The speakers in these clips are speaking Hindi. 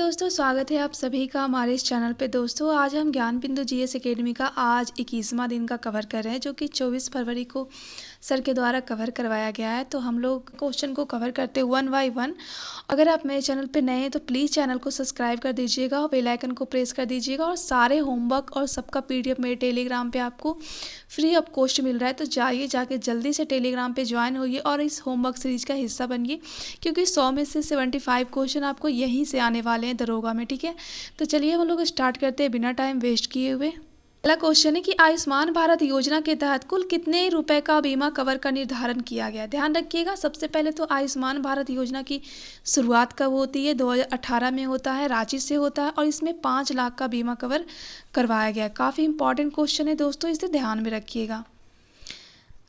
दोस्तों, स्वागत है आप सभी का हमारे इस चैनल पे। दोस्तों, आज हम ज्ञान बिंदु जीएस एकेडमी का आज 21वां दिन का कवर कर रहे हैं, जो कि 24 फरवरी को सर के द्वारा कवर करवाया गया है। तो हम लोग क्वेश्चन को कवर करते हैं 1 बाय 1। अगर आप मेरे चैनल पे नए हैं तो प्लीज़ चैनल को सब्सक्राइब कर दीजिएगा और बेल आइकन को प्रेस कर दीजिएगा। और सारे होमवर्क और सबका पीडीएफ मेरे टेलीग्राम पे आपको फ्री ऑफ कॉस्ट मिल रहा है। तो जाके जल्दी से टेलीग्राम पे ज्वाइन होइए और इस होमवर्क सीरीज का हिस्सा बनिए, क्योंकि 100 में से 75 क्वेश्चन आपको यहीं से आने वाले हैं दरोगा में। ठीक है, तो चलिए हम लोग स्टार्ट करते हैं बिना टाइम वेस्ट किए हुए। पहला क्वेश्चन है कि आयुष्मान भारत योजना के तहत कुल कितने रुपए का बीमा कवर का निर्धारण किया गया। ध्यान रखिएगा, सबसे पहले तो आयुष्मान भारत योजना की शुरुआत कब होती है? 2018 में होता है, रांची से होता है और इसमें 5 लाख का बीमा कवर करवाया गया। काफ़ी इंपॉर्टेंट क्वेश्चन है दोस्तों, इसे ध्यान में रखिएगा।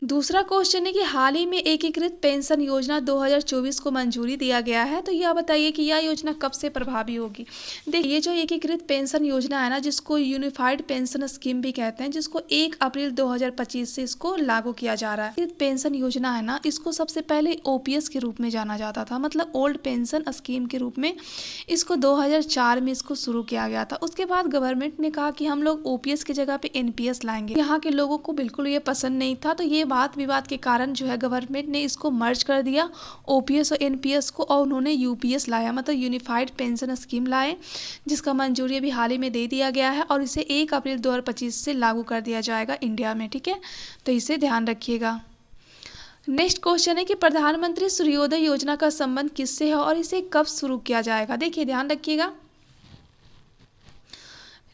दूसरा क्वेश्चन है कि हाल ही में एकीकृत पेंशन योजना 2024 को मंजूरी दिया गया है। तो यह बताइए कि यह योजना कब से प्रभावी होगी। देखिए, ये जो एकीकृत पेंशन योजना है ना, जिसको यूनिफाइड पेंशन स्कीम भी कहते हैं, जिसको 1 अप्रैल 2025 से इसको लागू किया जा रहा है। पेंशन योजना है ना, इसको सबसे पहले ओपीएस के रूप में जाना जाता था, मतलब ओल्ड पेंशन स्कीम के रूप में। इसको 2004 में इसको शुरू किया गया था। उसके बाद गवर्नमेंट ने कहा कि हम लोग ओपीएस की जगह पे एनपीएस लाएंगे। यहाँ के लोगों को बिल्कुल ये पसंद नहीं था, तो ये वाद विवाद के कारण जो है गवर्नमेंट ने इसको मर्ज कर दिया, ओपीएस और एनपीएस को, और उन्होंने यूपीएस लाया, मतलब यूनिफाइड पेंशन स्कीम लाए, जिसका मंजूरी अभी हाल ही में दे दिया गया है और इसे 1 अप्रैल 2025 से लागू कर दिया जाएगा इंडिया में। ठीक है, तो इसे ध्यान रखिएगा। नेक्स्ट क्वेश्चन है कि प्रधानमंत्री सूर्योदय योजना का संबंध किससे है और इसे कब शुरू किया जाएगा। देखिए, ध्यान रखिएगा।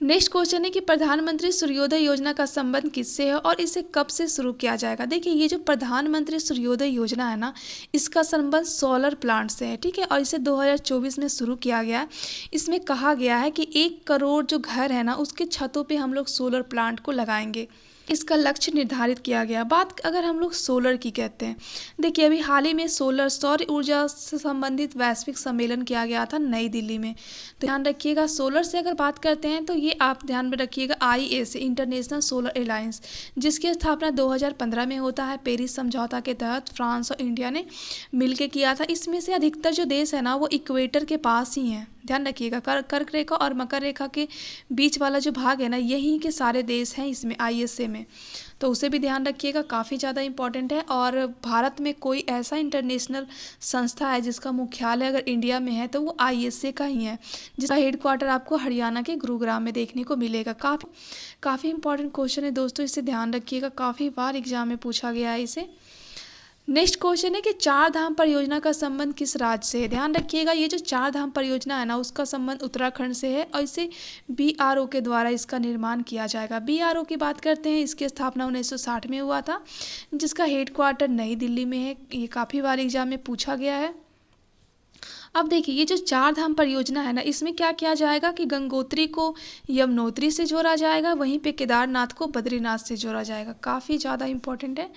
नेक्स्ट क्वेश्चन है कि प्रधानमंत्री सूर्योदय योजना का संबंध किससे है और इसे कब से शुरू किया जाएगा। देखिए, ये जो प्रधानमंत्री सूर्योदय योजना है ना, इसका संबंध सोलर प्लांट से है। ठीक है, और इसे 2024 में शुरू किया गया है। इसमें कहा गया है कि 1 करोड़ जो घर है ना, उसके छतों पे हम लोग सोलर प्लांट को लगाएंगे। इसका लक्ष्य निर्धारित किया गया। बात अगर हम लोग सोलर की करते हैं, देखिए अभी हाल ही में सौर ऊर्जा से संबंधित वैश्विक सम्मेलन किया गया था नई दिल्ली में। तो ध्यान रखिएगा, सोलर से अगर बात करते हैं तो ये आप ध्यान में रखिएगा ISA इंटरनेशनल सोलर अलायंस, जिसकी स्थापना 2015 में होता है। पेरिस समझौता के तहत फ्रांस और इंडिया ने मिलकर किया था। इसमें से अधिकतर जो देश है ना, वो इक्वेटर के पास ही हैं। ध्यान रखिएगा, कर्क रेखा और मकर रेखा के बीच वाला जो भाग है ना, यहीं के सारे देश हैं इसमें ISA में। तो उसे भी ध्यान रखिएगा, काफ़ी ज़्यादा इंपॉर्टेंट है। और भारत में कोई ऐसा इंटरनेशनल संस्था है जिसका मुख्यालय अगर इंडिया में है तो वो ISA का ही है, जिसका हेडक्वार्टर आपको हरियाणा के गुरुग्राम में देखने को मिलेगा। काफ़ी इंपॉर्टेंट क्वेश्चन है दोस्तों, इसे ध्यान रखिएगा, काफ़ी बार एग्जाम में पूछा गया है इसे। नेक्स्ट क्वेश्चन है कि 4 धाम परियोजना का संबंध किस राज्य से है। ध्यान रखिएगा, ये जो 4 धाम परियोजना है ना, उसका संबंध उत्तराखंड से है और इसे BRO के द्वारा इसका निर्माण किया जाएगा। BRO की बात करते हैं, इसकी स्थापना 1960 में हुआ था, जिसका हेडक्वार्टर नई दिल्ली में है। ये काफ़ी बार एग्जाम में पूछा गया है। अब देखिए, ये जो 4 धाम परियोजना है ना, इसमें क्या किया जाएगा कि गंगोत्री को यमुनोत्री से जोड़ा जाएगा, वहीं पे केदारनाथ को बद्रीनाथ से जोड़ा जाएगा। काफ़ी ज़्यादा इंपॉर्टेंट है,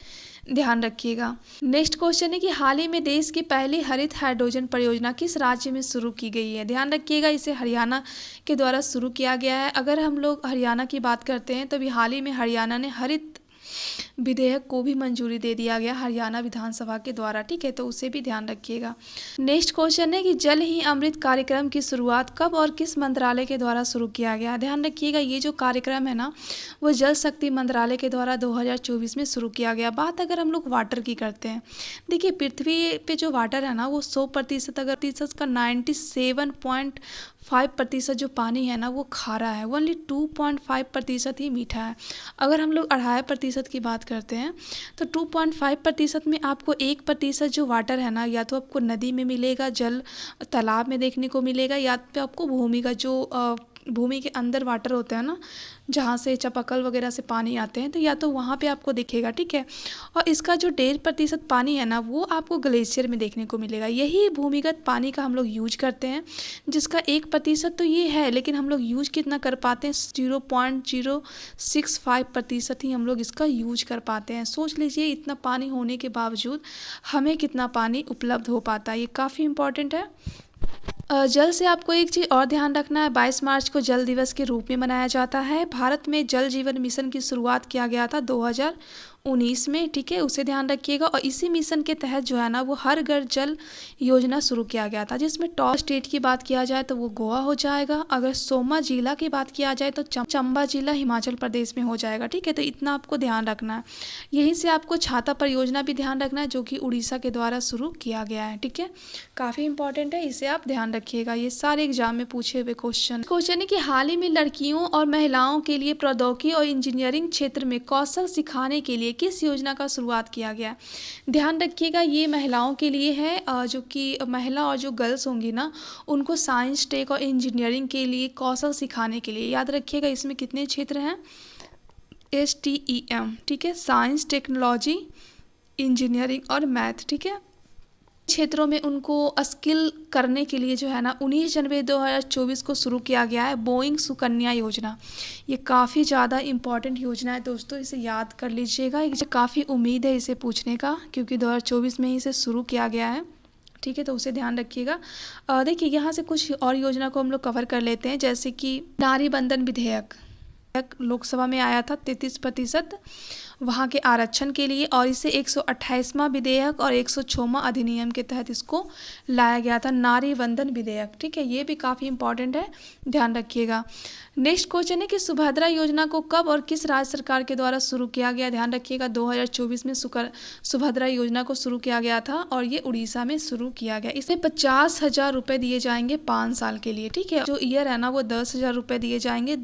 ध्यान रखिएगा। नेक्स्ट क्वेश्चन है कि हाल ही में देश की पहली हरित हाइड्रोजन परियोजना किस राज्य में शुरू की गई है। ध्यान रखिएगा, इसे हरियाणा के द्वारा शुरू किया गया है। अगर हम लोग हरियाणा की बात करते हैं तो अभी हाल ही में हरियाणा ने हरित विधेयक को भी मंजूरी दे दिया गया हरियाणा विधानसभा के द्वारा। ठीक है, तो उसे भी ध्यान रखिएगा। नेक्स्ट क्वेश्चन है कि जल ही अमृत कार्यक्रम की शुरुआत कब और किस मंत्रालय के द्वारा शुरू किया गया। ध्यान रखिएगा, ये जो कार्यक्रम है ना, वो जल शक्ति मंत्रालय के द्वारा 2024 में शुरू किया गया। बात अगर हम लोग वाटर की करते हैं, देखिए पृथ्वी पे जो वाटर है ना, वो 100% अगर प्रतिशत का 97.5% जो पानी है ना, वो खारा है। ओनली 2.5% ही मीठा है। अगर हम लोग 2.5% की बात करते हैं तो 2.5% में आपको 1% जो वाटर है ना, या तो आपको नदी में मिलेगा, जल तालाब में देखने को मिलेगा, या तो आपको भूमि का जो भूमि के अंदर वाटर होता है ना, जहाँ से चापाकल वगैरह से पानी आते हैं, तो या तो वहाँ पे आपको दिखेगा। ठीक है, और इसका जो 1.5% पानी है ना, वो आपको ग्लेशियर में देखने को मिलेगा। यही भूमिगत पानी का हम लोग यूज करते हैं, जिसका 1% तो ये है, लेकिन हम लोग यूज कितना कर पाते हैं? 0.065% ही हम लोग इसका यूज कर पाते हैं। सोच लीजिए, इतना पानी होने के बावजूद हमें कितना पानी उपलब्ध हो पाता है। ये काफ़ी इंपॉर्टेंट है। जल से आपको एक चीज़ और ध्यान रखना है, 22 मार्च को जल दिवस के रूप में मनाया जाता है। भारत में जल जीवन मिशन की शुरुआत किया गया था 2019 में, ठीक है, उसे ध्यान रखिएगा। और इसी मिशन के तहत जो है ना वो हर घर जल योजना शुरू किया गया था, जिसमें टॉप स्टेट की बात किया जाए तो वो गोवा हो जाएगा। अगर सोमा जिला की बात किया जाए तो चंबा जिला हिमाचल प्रदेश में हो जाएगा, ठीक है। तो इतना आपको ध्यान रखना है। यहीं से आपको छाता परियोजना भी ध्यान रखना है, जो कि उड़ीसा के द्वारा शुरू किया गया है, ठीक है। काफ़ी इंपॉर्टेंट है, इसे आप ध्यान रखिएगा। ये सारे एग्जाम में पूछे हुए क्वेश्चन है कि हाल ही में लड़कियों और महिलाओं के लिए प्रौद्योगिकी और इंजीनियरिंग क्षेत्र में कौशल सिखाने के लिए किस योजना का शुरुआत किया गया। ध्यान रखिएगा, ये महिलाओं के लिए है, जो कि महिला और जो गर्ल्स होंगी ना उनको साइंस, टेक और इंजीनियरिंग के लिए कौशल सिखाने के लिए। याद रखिएगा इसमें कितने क्षेत्र हैं, STEM, ठीक है, साइंस, टेक्नोलॉजी, इंजीनियरिंग और मैथ, ठीक है। क्षेत्रों में उनको स्किल करने के लिए जो है ना 19 जनवरी 2024 को शुरू किया गया है बोइंग सुकन्या योजना। ये काफ़ी ज़्यादा इम्पॉर्टेंट योजना है दोस्तों, इसे याद कर लीजिएगा। काफ़ी उम्मीद है इसे पूछने का, क्योंकि 2024 में ही इसे शुरू किया गया है, ठीक है। तो उसे ध्यान रखिएगा। देखिए यहाँ से कुछ और योजना को हम लोग कवर कर लेते हैं, जैसे कि नारी बंधन विधेयक लोकसभा में आया था 33% वहाँ के आरक्षण के लिए, और इसे 128वां विधेयक और 106वां अधिनियम के तहत इसको लाया गया था, नारी बंधन विधेयक, ठीक है। ये भी काफ़ी इंपॉर्टेंट है, ध्यान रखिएगा। नेक्स्ट क्वेश्चन है कि सुभद्रा योजना को कब और किस राज्य सरकार के द्वारा शुरू किया गया। ध्यान रखिएगा 2024 में सुभद्रा योजना को शुरू किया गया था, और ये उड़ीसा में शुरू किया गया। इसमें 50,000 रुपये दिए जाएंगे 5 साल के लिए, ठीक है। जो ईयर है ना वो 10,000 रुपये दिए जाएंगे,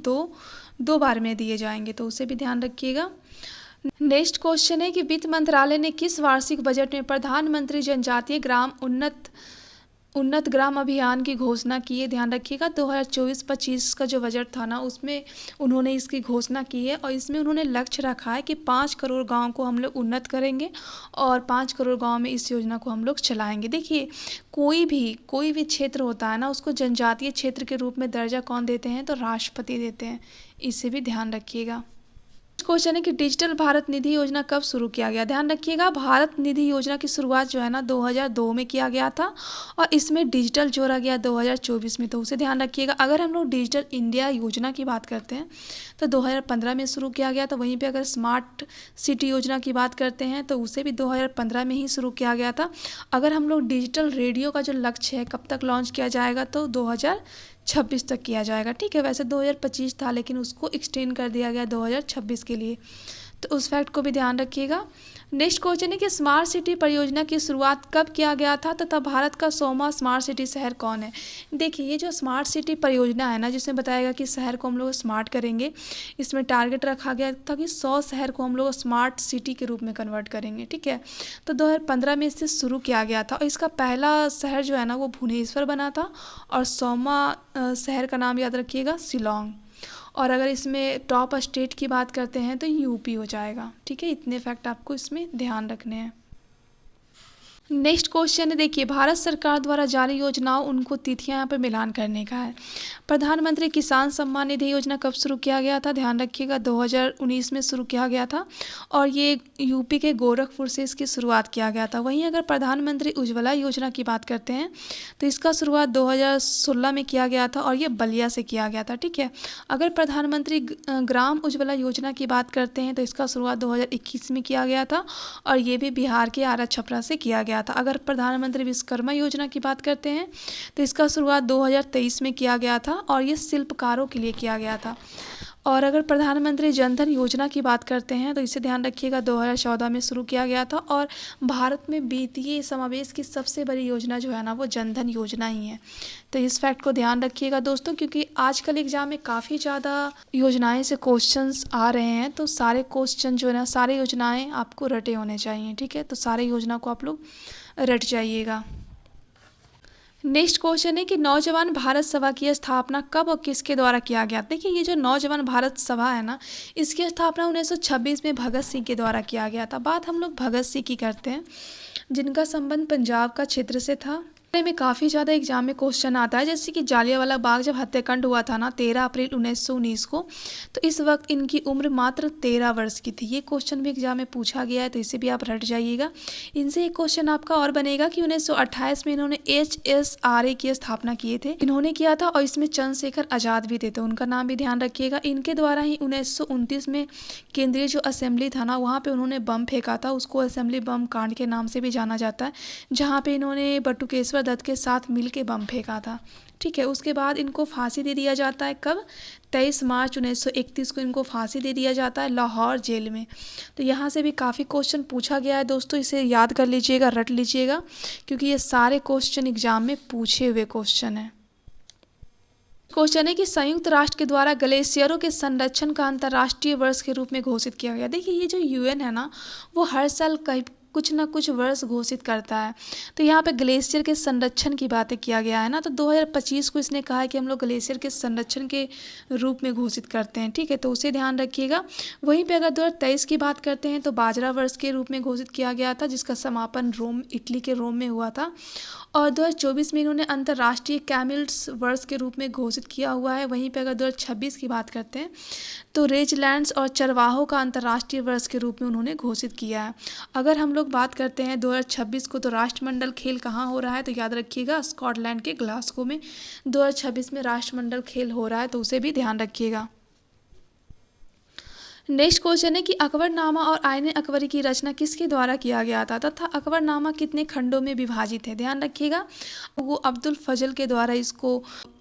दो बार में दिए जाएंगे, तो उसे भी ध्यान रखिएगा। नेक्स्ट क्वेश्चन है कि वित्त मंत्रालय ने किस वार्षिक बजट में प्रधानमंत्री जनजातीय ग्राम उन्नत ग्राम अभियान की घोषणा की है। ध्यान रखिएगा 2024-25 का जो बजट था ना उसमें उन्होंने इसकी घोषणा की है, और इसमें उन्होंने लक्ष्य रखा है कि 5 करोड़ गांव को हम लोग उन्नत करेंगे और 5 करोड़ गांव में इस योजना को हम लोग चलाएंगे। देखिए कोई भी क्षेत्र होता है ना उसको जनजातीय क्षेत्र के रूप में दर्जा कौन देते हैं, तो राष्ट्रपति देते हैं, इसे भी ध्यान रखिएगा। क्वेश्चन है कि डिजिटल भारत निधि योजना कब शुरू किया गया। ध्यान रखिएगा भारत निधि योजना की शुरुआत जो है ना 2002 में किया गया था, और इसमें डिजिटल जोड़ा गया 2024 में, तो उसे ध्यान रखिएगा। अगर हम लोग डिजिटल इंडिया योजना की बात करते हैं तो 2015 में शुरू किया गया था। वहीं पे अगर स्मार्ट सिटी योजना की बात करते हैं तो उसे भी 2015 में ही शुरू किया गया था। अगर हम लोग डिजिटल रेडियो का जो लक्ष्य है कब तक लॉन्च किया जाएगा, तो 2026 तक किया जाएगा, ठीक है। वैसे 2025 था लेकिन उसको एक्सटेंड कर दिया गया 2026 के लिए, तो उस फैक्ट को भी ध्यान रखिएगा। नेक्स्ट क्वेश्चन है कि स्मार्ट सिटी परियोजना की शुरुआत कब किया गया था तथा भारत का 100वां स्मार्ट सिटी शहर कौन है। देखिए ये जो स्मार्ट सिटी परियोजना है ना जिसमें बताएगा कि शहर को हम लोग स्मार्ट करेंगे, इसमें टारगेट रखा गया था कि 100 शहर को हम लोग स्मार्ट सिटी के रूप में कन्वर्ट करेंगे, ठीक है। तो 2015 में इसे शुरू किया गया था, और इसका पहला शहर जो है ना वो भुवनेश्वर बना था, और 100वां शहर का नाम याद रखिएगा शिलोंग। और अगर इसमें टॉप स्टेट की बात करते हैं तो यूपी हो जाएगा, ठीक है। इतने फैक्ट आपको इसमें ध्यान रखने हैं। नेक्स्ट क्वेश्चन है, देखिए भारत सरकार द्वारा जारी योजनाओं उनको तिथियां यहाँ पर मिलान करने का है। प्रधानमंत्री किसान सम्मान निधि योजना कब शुरू किया गया था। ध्यान रखिएगा 2019 में शुरू किया गया था, और ये यूपी के गोरखपुर से इसकी शुरुआत किया गया था। वहीं अगर प्रधानमंत्री उज्ज्वला योजना की बात करते हैं तो इसका शुरुआत 2016 में किया गया था, और ये बलिया से किया गया था, ठीक है। अगर प्रधानमंत्री ग्राम उज्ज्वला योजना की बात करते हैं तो इसका शुरुआत 2021 में किया गया था, और ये भी बिहार के आरा छपरा से किया गया था। अगर प्रधानमंत्री विश्वकर्मा योजना की बात करते हैं तो इसका शुरुआत 2023 में किया गया था, और ये शिल्पकारों के लिए किया गया था। और अगर प्रधानमंत्री जनधन योजना की बात करते हैं तो इसे ध्यान रखिएगा 2014 में शुरू किया गया था, और भारत में वित्तीय समावेश की सबसे बड़ी योजना जो है ना वो जनधन योजना ही है। तो इस फैक्ट को ध्यान रखिएगा दोस्तों, क्योंकि आजकल एग्जाम में काफ़ी ज़्यादा योजनाएं से क्वेश्चंस आ रहे हैं, तो सारे क्वेश्चन जो है ना सारे योजनाएं आपको रटे होने चाहिए, ठीक है। तो सारे योजना को आप लोग रट जाइएगा। नेक्स्ट क्वेश्चन है कि नौजवान भारत सभा की स्थापना कब और किसके द्वारा किया गया। देखिए ये जो नौजवान भारत सभा है ना इसकी स्थापना 1926 में भगत सिंह के द्वारा किया गया था। बात हम लोग भगत सिंह की करते हैं जिनका संबंध पंजाब का क्षेत्र से था। में काफ़ी ज़्यादा एग्जाम में क्वेश्चन आता है, जैसे कि जालियांवाला बाग जब हत्याकांड हुआ था ना 13 अप्रैल 1919 को, तो इस वक्त इनकी उम्र मात्र 13 वर्ष की थी। ये क्वेश्चन भी एग्जाम में पूछा गया है, तो इसे भी आप रट जाइएगा। इनसे एक क्वेश्चन आपका और बनेगा कि 1928 में इन्होंने HSRA की स्थापना किए थे, इन्होंने किया था, और इसमें चंद्रशेखर आज़ाद भी थे, तो उनका नाम भी ध्यान रखिएगा। इनके द्वारा ही 1929 में केंद्रीय जो असेंबली था ना, वहाँ पे उन्होंने बम फेंका था, उसको असेंबली बम कांड के नाम से भी जाना जाता है, जहाँ पे इन्होंने बटुकेश्वर दत्त के साथ मिलके बम फेंका था। ठीक है, उसके बाद इनको फांसी दे दिया जाता है। कब? 23 मार्च 1931 को इनको फांसी दे दिया जाता है लाहौर जेल में। तो यहाँ से भी काफ़ी क्वेश्चन पूछा गया है दोस्तों, इसे याद कर लीजिएगा, रट लीजिएगा, क्योंकि ये सारे क्वेश्चन एग्जाम में पूछे हुए क्वेश्चन हैं। क्वेश्चन है कि संयुक्त राष्ट्र के द्वारा ग्लेशियरों के संरक्षण का अंतर्राष्ट्रीय वर्ष के रूप में घोषित किया गया। देखिए, ये जो UN है ना, वो हर साल कुछ ना कुछ वर्ष घोषित करता है। तो यहाँ पे ग्लेशियर के संरक्षण की बातें किया गया है ना, तो 2025 को इसने कहा है कि हम लोग ग्लेशियर के संरक्षण के रूप में घोषित करते हैं। ठीक है, तो उसे ध्यान रखिएगा। वहीं पे अगर 2023 की बात करते हैं तो बाजरा वर्ष के रूप में घोषित किया गया था, जिसका समापन रोम, इटली के रोम में हुआ था। और 2024 में इन्होंने अंतर्राष्ट्रीय कैमिल्स वर्ष के रूप में घोषित किया हुआ है। वहीं पे अगर 2026 की बात करते हैं तो रेजलैंड्स और चरवाहों का अंतर्राष्ट्रीय वर्ष के रूप में उन्होंने घोषित किया है। अगर हम लोग बात करते हैं 2026 को, तो राष्ट्रमंडल खेल कहाँ हो रहा है, तो याद रखिएगा स्कॉटलैंड के ग्लासगो में 2026 में राष्ट्रमंडल खेल हो रहा है, तो उसे भी ध्यान रखिएगा। नेक्स्ट क्वेश्चन है कि अकबरनामा और आईने अकबरी की रचना किसके द्वारा किया गया था तथा अकबरनामा कितने खंडों में विभाजित है। ध्यान रखिएगा, वो अब्दुल फजल के द्वारा इसको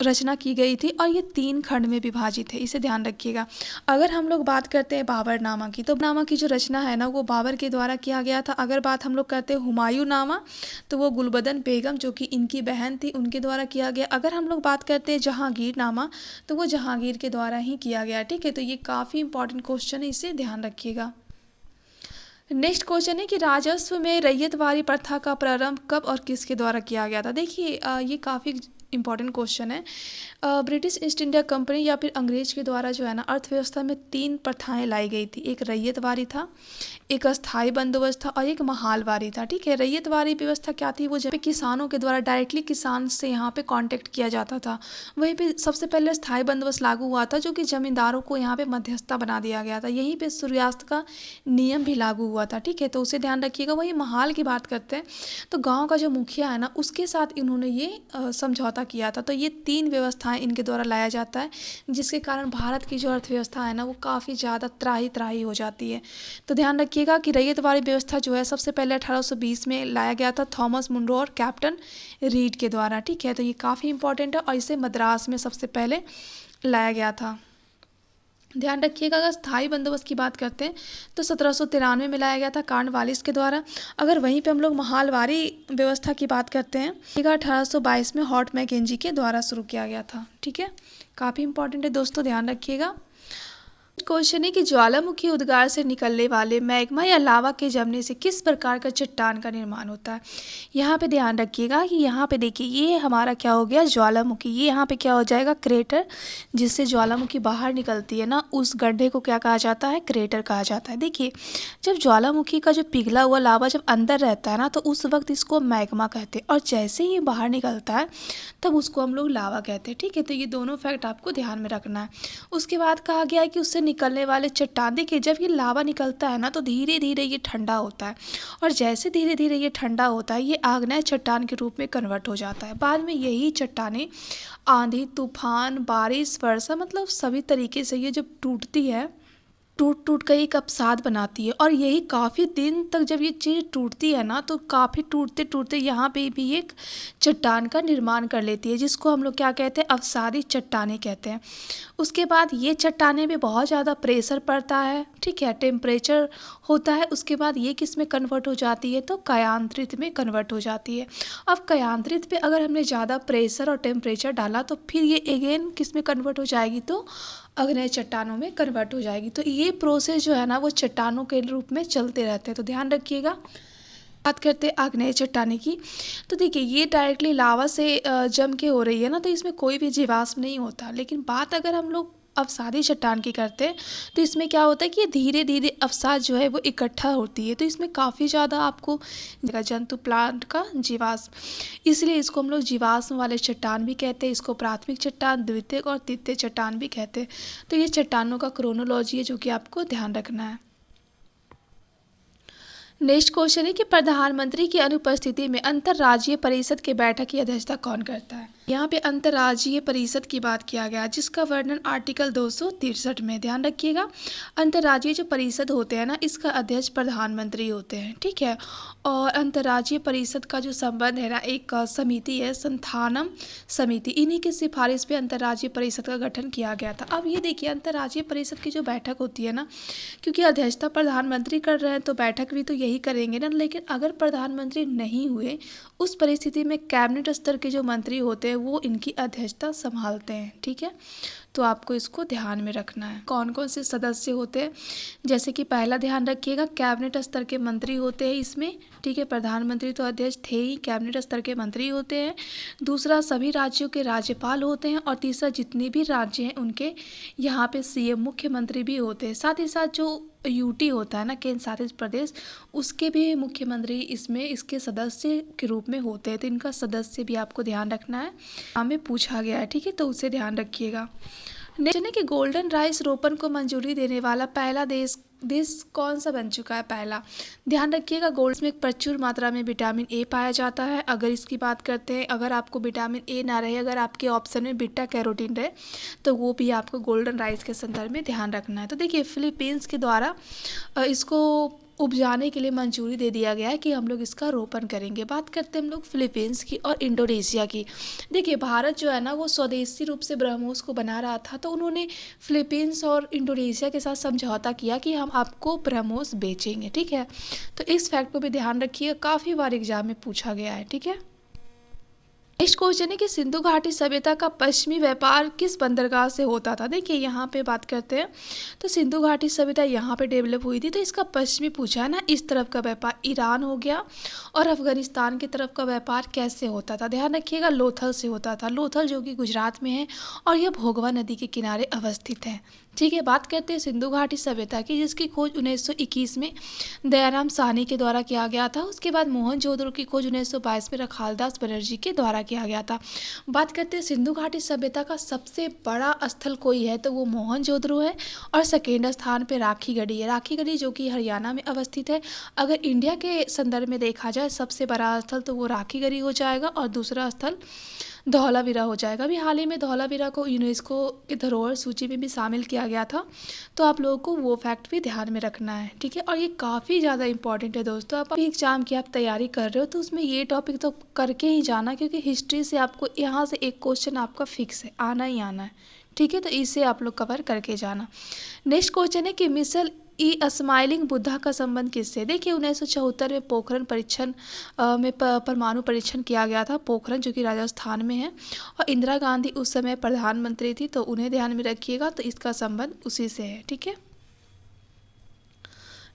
रचना की गई थी और ये 3 खंड में विभाजित है, इसे ध्यान रखिएगा। अगर हम लोग बात करते हैं बाबरनामा की, तो नामा की जो रचना है ना, वो बाबर के द्वारा किया गया था। अगर बात हम लोग करते हैं हुमायूं नामा, तो वो गुलबदन बेगम जो कि इनकी बहन थी, उनके द्वारा किया गया। अगर हम लोग बात करते हैं जहांगीर नामा, तो वो जहांगीर के द्वारा ही किया गया। ठीक है, तो ये काफ़ी इंपॉर्टेंट क्वेश्चन है, इसे ध्यान रखिएगा। नेक्स्ट क्वेश्चन है कि राजस्व में रैयतवारी प्रथा का प्रारंभ कब और किसके द्वारा किया गया था। देखिए, ये काफ़ी इंपॉर्टेंट क्वेश्चन है। ब्रिटिश ईस्ट इंडिया कंपनी या फिर अंग्रेज के द्वारा जो है ना, अर्थव्यवस्था में 3 प्रथाएं लाई गई थी। एक रैयतवारी था, एक अस्थाई बंदोबस्त था और एक महालवारी था। ठीक है, रैयतवारी व्यवस्था क्या थी, वो जब पे किसानों के द्वारा डायरेक्टली किसान से यहाँ पे कांटेक्ट किया जाता था। वहीं पे सबसे पहले अस्थाई बंदोबस्त लागू हुआ था, जो कि जमींदारों को यहाँ पे मध्यस्थता बना दिया गया था। यहीं पे सूर्यास्त का नियम भी लागू हुआ था। ठीक है, तो उसे ध्यान रखिएगा। वही महाल की बात करते हैं तो गाँव का जो मुखिया है ना, उसके साथ इन्होंने ये समझौता किया था। तो ये 3 व्यवस्थाएं इनके द्वारा लाया जाता है, जिसके कारण भारत की जो अर्थव्यवस्था है ना, वो काफ़ी ज़्यादा त्राही हो जाती है। तो ध्यान रखिएगा कि रैयतवारी व्यवस्था जो है सबसे पहले 1820 में लाया गया था थॉमस मुनरो और कैप्टन रीड के द्वारा। ठीक है, तो ये काफ़ी इंपॉर्टेंट है और इसे मद्रास में सबसे पहले लाया गया था। ध्यान रखिएगा। अगर स्थायी बंदोबस्त की बात करते हैं तो 1793 में लाया गया था कॉर्नवालिस के द्वारा। अगर वहीं पे हम लोग महालवारी व्यवस्था की बात करते हैं, 1822 में हॉट मैकेंजी के द्वारा शुरू किया गया था। ठीक है, काफ़ी इंपॉर्टेंट है दोस्तों, ध्यान रखिएगा। क्वेश्चन है कि ज्वालामुखी उद्गार से निकलने वाले मैग्मा या लावा के जमने से किस प्रकार का चट्टान का निर्माण होता है। यहाँ पे ध्यान रखिएगा कि यहाँ पे देखिए, ये हमारा क्या हो गया, ज्वालामुखी। ये यहाँ पे क्या हो जाएगा, क्रेटर। जिससे ज्वालामुखी बाहर निकलती है ना, उस गड्ढे को क्या कहा जाता है, क्रेटर कहा जाता है। देखिए, जब ज्वालामुखी का जो पिघला हुआ लावा जब अंदर रहता है ना, तो उस वक्त इसको मैग्मा कहते हैं, और जैसे ही बाहर निकलता है तब उसको हम लोग लावा कहते हैं। ठीक है, तो ये दोनों फैक्ट आपको ध्यान में रखना है। उसके बाद कहा गया है कि उससे निकलने वाले चट्टान, देखिए जब ये लावा निकलता है ना, तो धीरे धीरे ये ठंडा होता है, और जैसे धीरे धीरे ये ठंडा होता है, ये आग्नेय चट्टान के रूप में कन्वर्ट हो जाता है। बाद में यही चट्टानें आंधी, तूफान, बारिश, वर्षा, मतलब सभी तरीके से ये जब टूटती है, टूट कर एक अवसाद बनाती है। और यही काफ़ी दिन तक जब ये चीज़ टूटती है ना, तो काफ़ी टूटते टूटते यहाँ पे भी एक चट्टान का निर्माण कर लेती है, जिसको हम लोग क्या कहते हैं, अवसादी चट्टानें कहते हैं। उसके बाद ये चट्टानें में बहुत ज़्यादा प्रेशर पड़ता है। ठीक है, टेम्परेचर होता है। उसके बाद ये किस में कन्वर्ट हो जाती है, तो कयांत्रित में कन्वर्ट हो जाती है। अब कयांत्रित पे अगर हमने ज़्यादा प्रेशर और टेम्परेचर डाला, तो फिर ये अगेन किस में कन्वर्ट हो जाएगी, तो अग्नेय चट्टानों में कन्वर्ट हो जाएगी। तो ये प्रोसेस जो है ना, वो चट्टानों के रूप में चलते रहते हैं। तो ध्यान रखिएगा। बात करते हैं आग्नेय चट्टानें की, तो देखिए ये डायरेक्टली लावा से जम के हो रही है ना, तो इसमें कोई भी जीवाश्म नहीं होता। लेकिन बात अगर हम लोग अवसादी चट्टान की करते हैं तो इसमें क्या होता है कि ये धीरे धीरे अवसाद जो है वो इकट्ठा होती है, तो इसमें काफ़ी ज़्यादा आपको जंतु प्लांट का जीवाश्म, इसलिए इसको हम लोग जीवाश्म वाले चट्टान भी कहते हैं। इसको प्राथमिक चट्टान, द्वितीयक और तृतीय चट्टान भी कहते हैं। तो ये चट्टानों का क्रोनोलॉजी है जो कि आपको ध्यान रखना है। नेक्स्ट क्वेश्चन है कि प्रधानमंत्री की अनुपस्थिति में अंतर्राज्यीय परिषद की बैठक की अध्यक्षता कौन करता है। यहाँ पे अंतर्राज्यीय परिषद की बात किया गया जिसका वर्णन आर्टिकल 263 में। ध्यान रखिएगा, अंतर्राज्यीय जो परिषद होते हैं ना, इसका अध्यक्ष प्रधानमंत्री होते हैं, ठीक है। और अंतर्राज्यीय परिषद का जो संबंध है ना, एक समिति है, संथानम समिति, इन्हीं की सिफारिश पे अंतर्राज्यीय परिषद का गठन किया गया था। अब ये देखिए, अंतर्राज्यीय परिषद की जो बैठक होती है ना, क्योंकि अध्यक्षता प्रधानमंत्री कर रहे हैं तो बैठक भी तो यही करेंगे ना, लेकिन अगर प्रधानमंत्री नहीं हुए उस परिस्थिति में कैबिनेट स्तर के जो मंत्री होते हैं वो इनकी अध्यक्षता संभालते हैं, ठीक है। तो आपको इसको ध्यान में रखना है। कौन कौन से सदस्य होते हैं, जैसे कि पहला ध्यान रखिएगा, कैबिनेट स्तर के मंत्री होते हैं इसमें, ठीक है। प्रधानमंत्री तो अध्यक्ष थे ही, कैबिनेट स्तर के मंत्री होते हैं। दूसरा, सभी राज्यों के राज्यपाल होते हैं। और तीसरा, जितने भी राज्य हैं उनके यहाँ पे सीएम मुख्यमंत्री भी होते हैं। साथ ही साथ जो यूटी होता है ना, केंद्र शासित प्रदेश, उसके भी मुख्यमंत्री इसमें इसके सदस्य के रूप में होते हैं। तो इनका सदस्य भी आपको ध्यान रखना है, हमें पूछा गया है, ठीक है, तो उसे ध्यान रखिएगा। नेक्स्ट है कि गोल्डन राइस रोपण को मंजूरी देने वाला पहला देश कौन सा बन चुका है। पहला ध्यान रखिएगा, गोल्ड में प्रचुर मात्रा में विटामिन ए पाया जाता है। अगर इसकी बात करते हैं, अगर आपको विटामिन ए ना रहे, अगर आपके ऑप्शन में बीटा कैरोटीन रहे, तो वो भी आपको गोल्डन राइस के संदर्भ में ध्यान रखना है। तो देखिए, फिलीपींस के द्वारा इसको उपजाने के लिए मंजूरी दे दिया गया है कि हम लोग इसका रोपण करेंगे। बात करते हैं हम लोग फिलीपींस की और इंडोनेशिया की। देखिए, भारत जो है ना वो स्वदेशी रूप से ब्रह्मोस को बना रहा था, तो उन्होंने फिलीपींस और इंडोनेशिया के साथ समझौता किया कि हम आपको ब्रह्मोस बेचेंगे, ठीक है। तो इस फैक्ट को भी ध्यान रखिए, काफ़ी बार एग्जाम में पूछा गया है, ठीक है। नेक्स्ट क्वेश्चन है कि सिंधु घाटी सभ्यता का पश्चिमी व्यापार किस बंदरगाह से होता था। देखिए, यहाँ पे बात करते हैं तो सिंधु घाटी सभ्यता यहाँ पे डेवलप हुई थी, तो इसका पश्चिमी पूछा है ना, इस तरफ का व्यापार ईरान हो गया। और अफगानिस्तान की तरफ का व्यापार कैसे होता था, ध्यान रखिएगा, लोथल से होता था। लोथल जो कि गुजरात में है और यह भोगवा नदी के किनारे अवस्थित है, ठीक है। बात करते हैं सिंधु घाटी सभ्यता की, जिसकी खोज 1921 में दयाराम साहनी के द्वारा किया गया था। उसके बाद मोहनजोदड़ो की खोज 1922 में रखालदास बनर्जी के द्वारा किया गया था। बात करते हैं सिंधु घाटी सभ्यता का सबसे बड़ा स्थल कोई है तो वो मोहनजोदड़ो है। और सेकेंड स्थान पे राखीगढ़ी है, राखीगढ़ी जो कि हरियाणा में अवस्थित है। अगर इंडिया के संदर्भ में देखा जाए सबसे बड़ा स्थल तो वो राखीगढ़ी हो जाएगा, और दूसरा स्थल धौलावीरा हो जाएगा। अभी हाल ही में धौलावीरा को यूनेस्को की धरोहर सूची में भी शामिल किया गया था, तो आप लोगों को वो फैक्ट भी ध्यान में रखना है, ठीक है। और ये काफ़ी ज़्यादा इंपॉर्टेंट है दोस्तों, आप अभी एग्जाम की आप तैयारी कर रहे हो तो उसमें ये टॉपिक तो करके ही जाना, क्योंकि हिस्ट्री से आपको यहाँ से एक क्वेश्चन आपका फिक्स है, आना ही आना है, ठीक है। तो इसे आप लोग कवर करके जाना। नेक्स्ट क्वेश्चन है कि मिसल ई स्माइलिंग बुद्धा का संबंध किससे। देखिए, 1974 में पोखरण परीक्षण में परमाणु परीक्षण किया गया था, पोखरण जो कि राजस्थान में है। और इंदिरा गांधी उस समय प्रधानमंत्री थी, तो उन्हें ध्यान में रखिएगा, तो इसका संबंध उसी से है, ठीक है।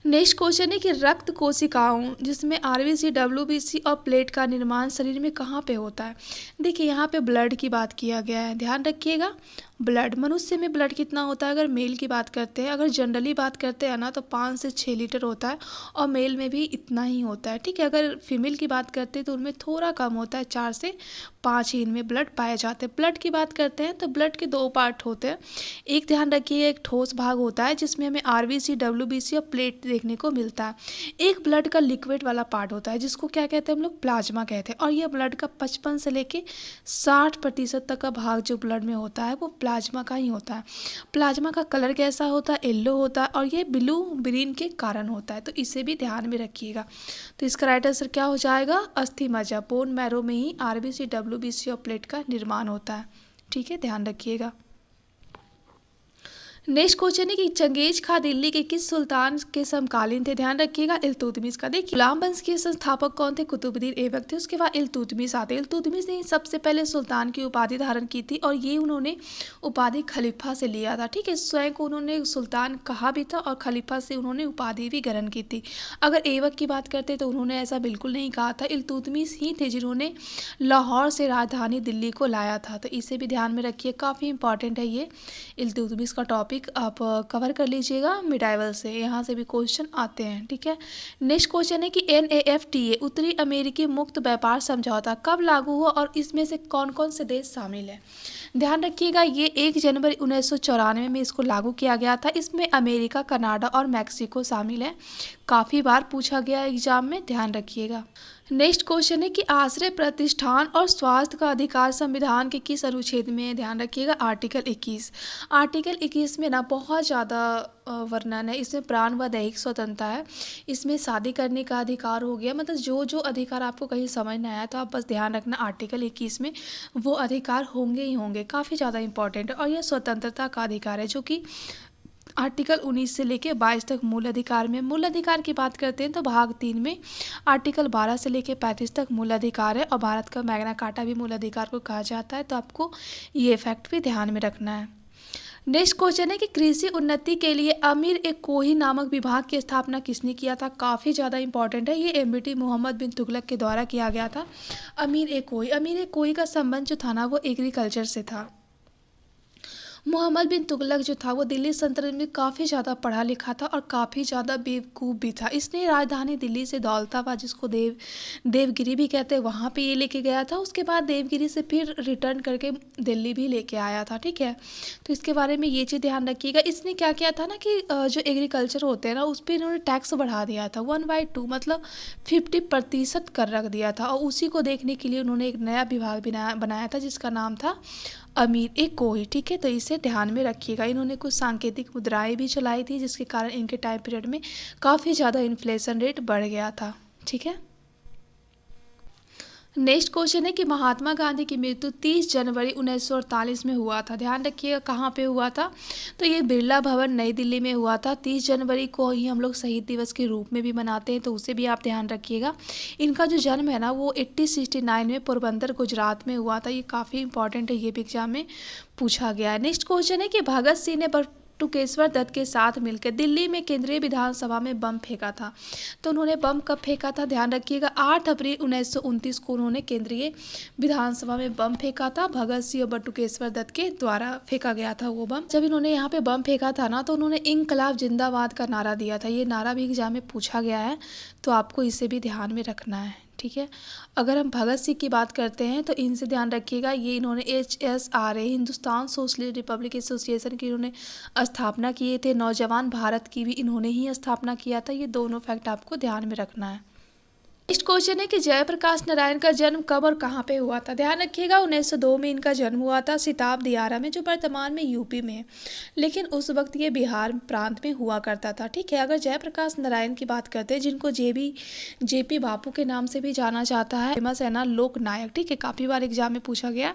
नेक्स्ट क्वेश्चन है कि रक्त कोशिकाओं जिसमें आरबीसी, डब्ल्यूबीसी और प्लेट का निर्माण शरीर में कहाँ पे होता है। देखिए, यहाँ पे ब्लड की बात किया गया है, ध्यान रखिएगा। ब्लड, मनुष्य में ब्लड कितना होता है, अगर मेल की बात करते हैं, अगर जनरली बात करते हैं ना तो 5 से 6 लीटर होता है, और मेल में भी इतना ही होता है, ठीक है। अगर फीमेल की बात करते हैं तो उनमें थोड़ा कम होता है, 4 से 5 ही इनमें ब्लड पाए जाते हैं। ब्लड की बात करते हैं तो ब्लड के 2 पार्ट होते हैं। एक ध्यान रखिए, एक ठोस भाग होता है जिसमें हमें आरबीसी, डब्ल्यूबीसी और प्लेट देखने को मिलता है। एक ब्लड का लिक्विड वाला पार्ट होता है जिसको क्या कहते हैं हम लोग, प्लाज्मा कहते हैं। और यह ब्लड का 55 से लेके 60% तक का भाग जो ब्लड में होता है वो प्लाज्मा का ही होता है। प्लाज्मा का कलर कैसा होता है, येलो होता है, और ये ब्लू ग्रीन के कारण होता है, तो इसे भी ध्यान में रखिएगा। तो इसका राइट आंसर क्या हो जाएगा, अस्थि मज्जा, बोन मैरो में ही आरबीसी, डब्ल्यूबीसी और प्लेट का निर्माण होता है, ठीक है, ध्यान रखिएगा। नेक्स्ट क्वेश्चन है कि चंगेज खां दिल्ली के किस सुल्तान के समकालीन थे? ध्यान रखिएगा इल्तुतमिश का। देखिए गुलाम वंश के संस्थापक कौन थे? कुतुबुद्दीन ऐबक थे। उसके बाद इल्तुतमिश आते। इल्तुतमिश ने सबसे पहले सुल्तान की उपाधि धारण की थी और ये उन्होंने उपाधि खलीफा से लिया था। ठीक है, स्वयं को उन्होंने सुल्तान कहा भी था और खलीफा से उन्होंने उपाधि भी ग्रहण की थी। अगर ऐबक की बात करते तो उन्होंने ऐसा बिल्कुल नहीं कहा था। इल्तुतमिश ही थे जिन्होंने लाहौर से राजधानी दिल्ली को लाया था। तो इसे भी ध्यान में रखिए, काफ़ी इंपॉर्टेंट है ये इल्तुतमिश का टॉपिक, आप कवर कर लीजिएगा मिडाइवल से, यहाँ से भी क्वेश्चन आते हैं। ठीक है, नेक्स्ट क्वेश्चन है कि NAFTA उत्तरी अमेरिकी मुक्त व्यापार समझौता कब लागू हुआ और इसमें से कौन कौन से देश शामिल है? ध्यान रखिएगा ये 1 जनवरी 1994 में इसको लागू किया गया था। इसमें अमेरिका, कनाडा और मैक्सिको शामिल है। काफ़ी बार पूछा गया एग्जाम में, ध्यान रखिएगा। नेक्स्ट क्वेश्चन है कि आश्रय प्रतिष्ठान और स्वास्थ्य का अधिकार संविधान के किस अनुच्छेद में है? ध्यान रखिएगा आर्टिकल 21। आर्टिकल 21 में ना बहुत ज़्यादा वर्णन है। इसमें प्राण व दैहिक स्वतंत्रता है, इसमें शादी करने का अधिकार हो गया। मतलब जो जो अधिकार आपको कहीं समझ नहीं आया तो आप बस ध्यान रखना आर्टिकल 21 में वो अधिकार होंगे ही होंगे, काफ़ी ज़्यादा इंपॉर्टेंट है। और यह स्वतंत्रता का अधिकार है जो कि आर्टिकल 19 से लेके 22 तक मूल अधिकार में। मूल अधिकार की बात करते हैं तो भाग 3 में आर्टिकल 12 से लेके 35 तक मूल अधिकार है और भारत का मैग्ना कार्टा भी मूल अधिकार को कहा जाता है। तो आपको ये फैक्ट भी ध्यान में रखना है। नेक्स्ट क्वेश्चन है कि कृषि उन्नति के लिए अमीर ए कोही नामक विभाग की स्थापना किसने किया था? काफ़ी ज़्यादा इंपॉर्टेंट है ये, MBT मोहम्मद बिन तुगलक के द्वारा किया गया था। अमीर ए कोही का संबंध जो था ना वो एग्रीकल्चर से था। मोहम्मद बिन तुगलक जो था वो दिल्ली सल्तनत में काफ़ी ज़्यादा पढ़ा लिखा था और काफ़ी ज़्यादा बेवकूफ़ भी था। इसने राजधानी दिल्ली से दौलताबाद, जिसको देवगिरी भी कहते हैं, वहाँ पे ये लेके गया था। उसके बाद देवगिरी से फिर रिटर्न करके दिल्ली भी लेके आया था। ठीक है, तो इसके बारे में ये चीज़ ध्यान रखिएगा। इसने क्या किया था ना कि जो एग्रीकल्चर होते हैं ना उस पर इन्होंने टैक्स बढ़ा दिया था 1/2, मतलब 50% कर रख दिया था। और उसी को देखने के लिए उन्होंने एक नया विभाग बनाया था जिसका नाम था अमीर ए कोही। ठीक है, तो इसे ध्यान में रखिएगा। इन्होंने कुछ सांकेतिक मुद्राएं भी चलाई थी जिसके कारण इनके टाइम पीरियड में काफ़ी ज़्यादा इन्फ्लेशन रेट बढ़ गया था। ठीक है, नेक्स्ट क्वेश्चन है कि महात्मा गांधी की मृत्यु 30 जनवरी 1948 में हुआ था। ध्यान रखिएगा कहाँ पे हुआ था? तो ये बिरला भवन नई दिल्ली में हुआ था। 30 जनवरी को ही हम लोग शहीद दिवस के रूप में भी मनाते हैं, तो उसे भी आप ध्यान रखिएगा। इनका जो जन्म है ना वो 1869 में पोरबंदर गुजरात में हुआ था। ये काफ़ी इंपॉर्टेंट है, ये भी एग्जाम में पूछा गया है। नेक्स्ट क्वेश्चन है कि भगत सिंह ने बटुकेश्वर दत्त के साथ मिलकर दिल्ली में केंद्रीय विधानसभा में बम फेंका था। तो उन्होंने बम कब फेंका था? ध्यान रखिएगा 8 अप्रैल 1929 को उन्होंने केंद्रीय विधानसभा में बम फेंका था। भगत सिंह और बटुकेश्वर दत्त के द्वारा फेंका गया था वो बम। जब इन्होंने यहाँ पे बम फेंका था ना तो उन्होंने इंकलाब जिंदाबाद का नारा दिया था। ये नारा भी एग्जाम में पूछा गया है, तो आपको इसे भी ध्यान में रखना है। ठीक है, अगर हम भगत सिंह की बात करते हैं तो इनसे ध्यान रखिएगा। ये इन्होंने HSRA Hindustan socialist Republic association की इन्होंने स्थापना किए थे। नौजवान भारत की भी इन्होंने ही स्थापना किया था। ये दोनों फैक्ट आपको ध्यान में रखना है। नेक्स्ट क्वेश्चन है कि जयप्रकाश नारायण का जन्म कब और कहाँ पे हुआ था? ध्यान रखिएगा 1902 में इनका जन्म हुआ था सिताब दियारा में, जो वर्तमान में यूपी में है, लेकिन उस वक्त ये बिहार प्रांत में हुआ करता था। ठीक है, अगर जयप्रकाश नारायण की बात करते हैं जिनको JP बापू के नाम से भी जाना जाता है, फेमस है ना लोक नायक। ठीक है, काफ़ी बार एग्जाम में पूछा गया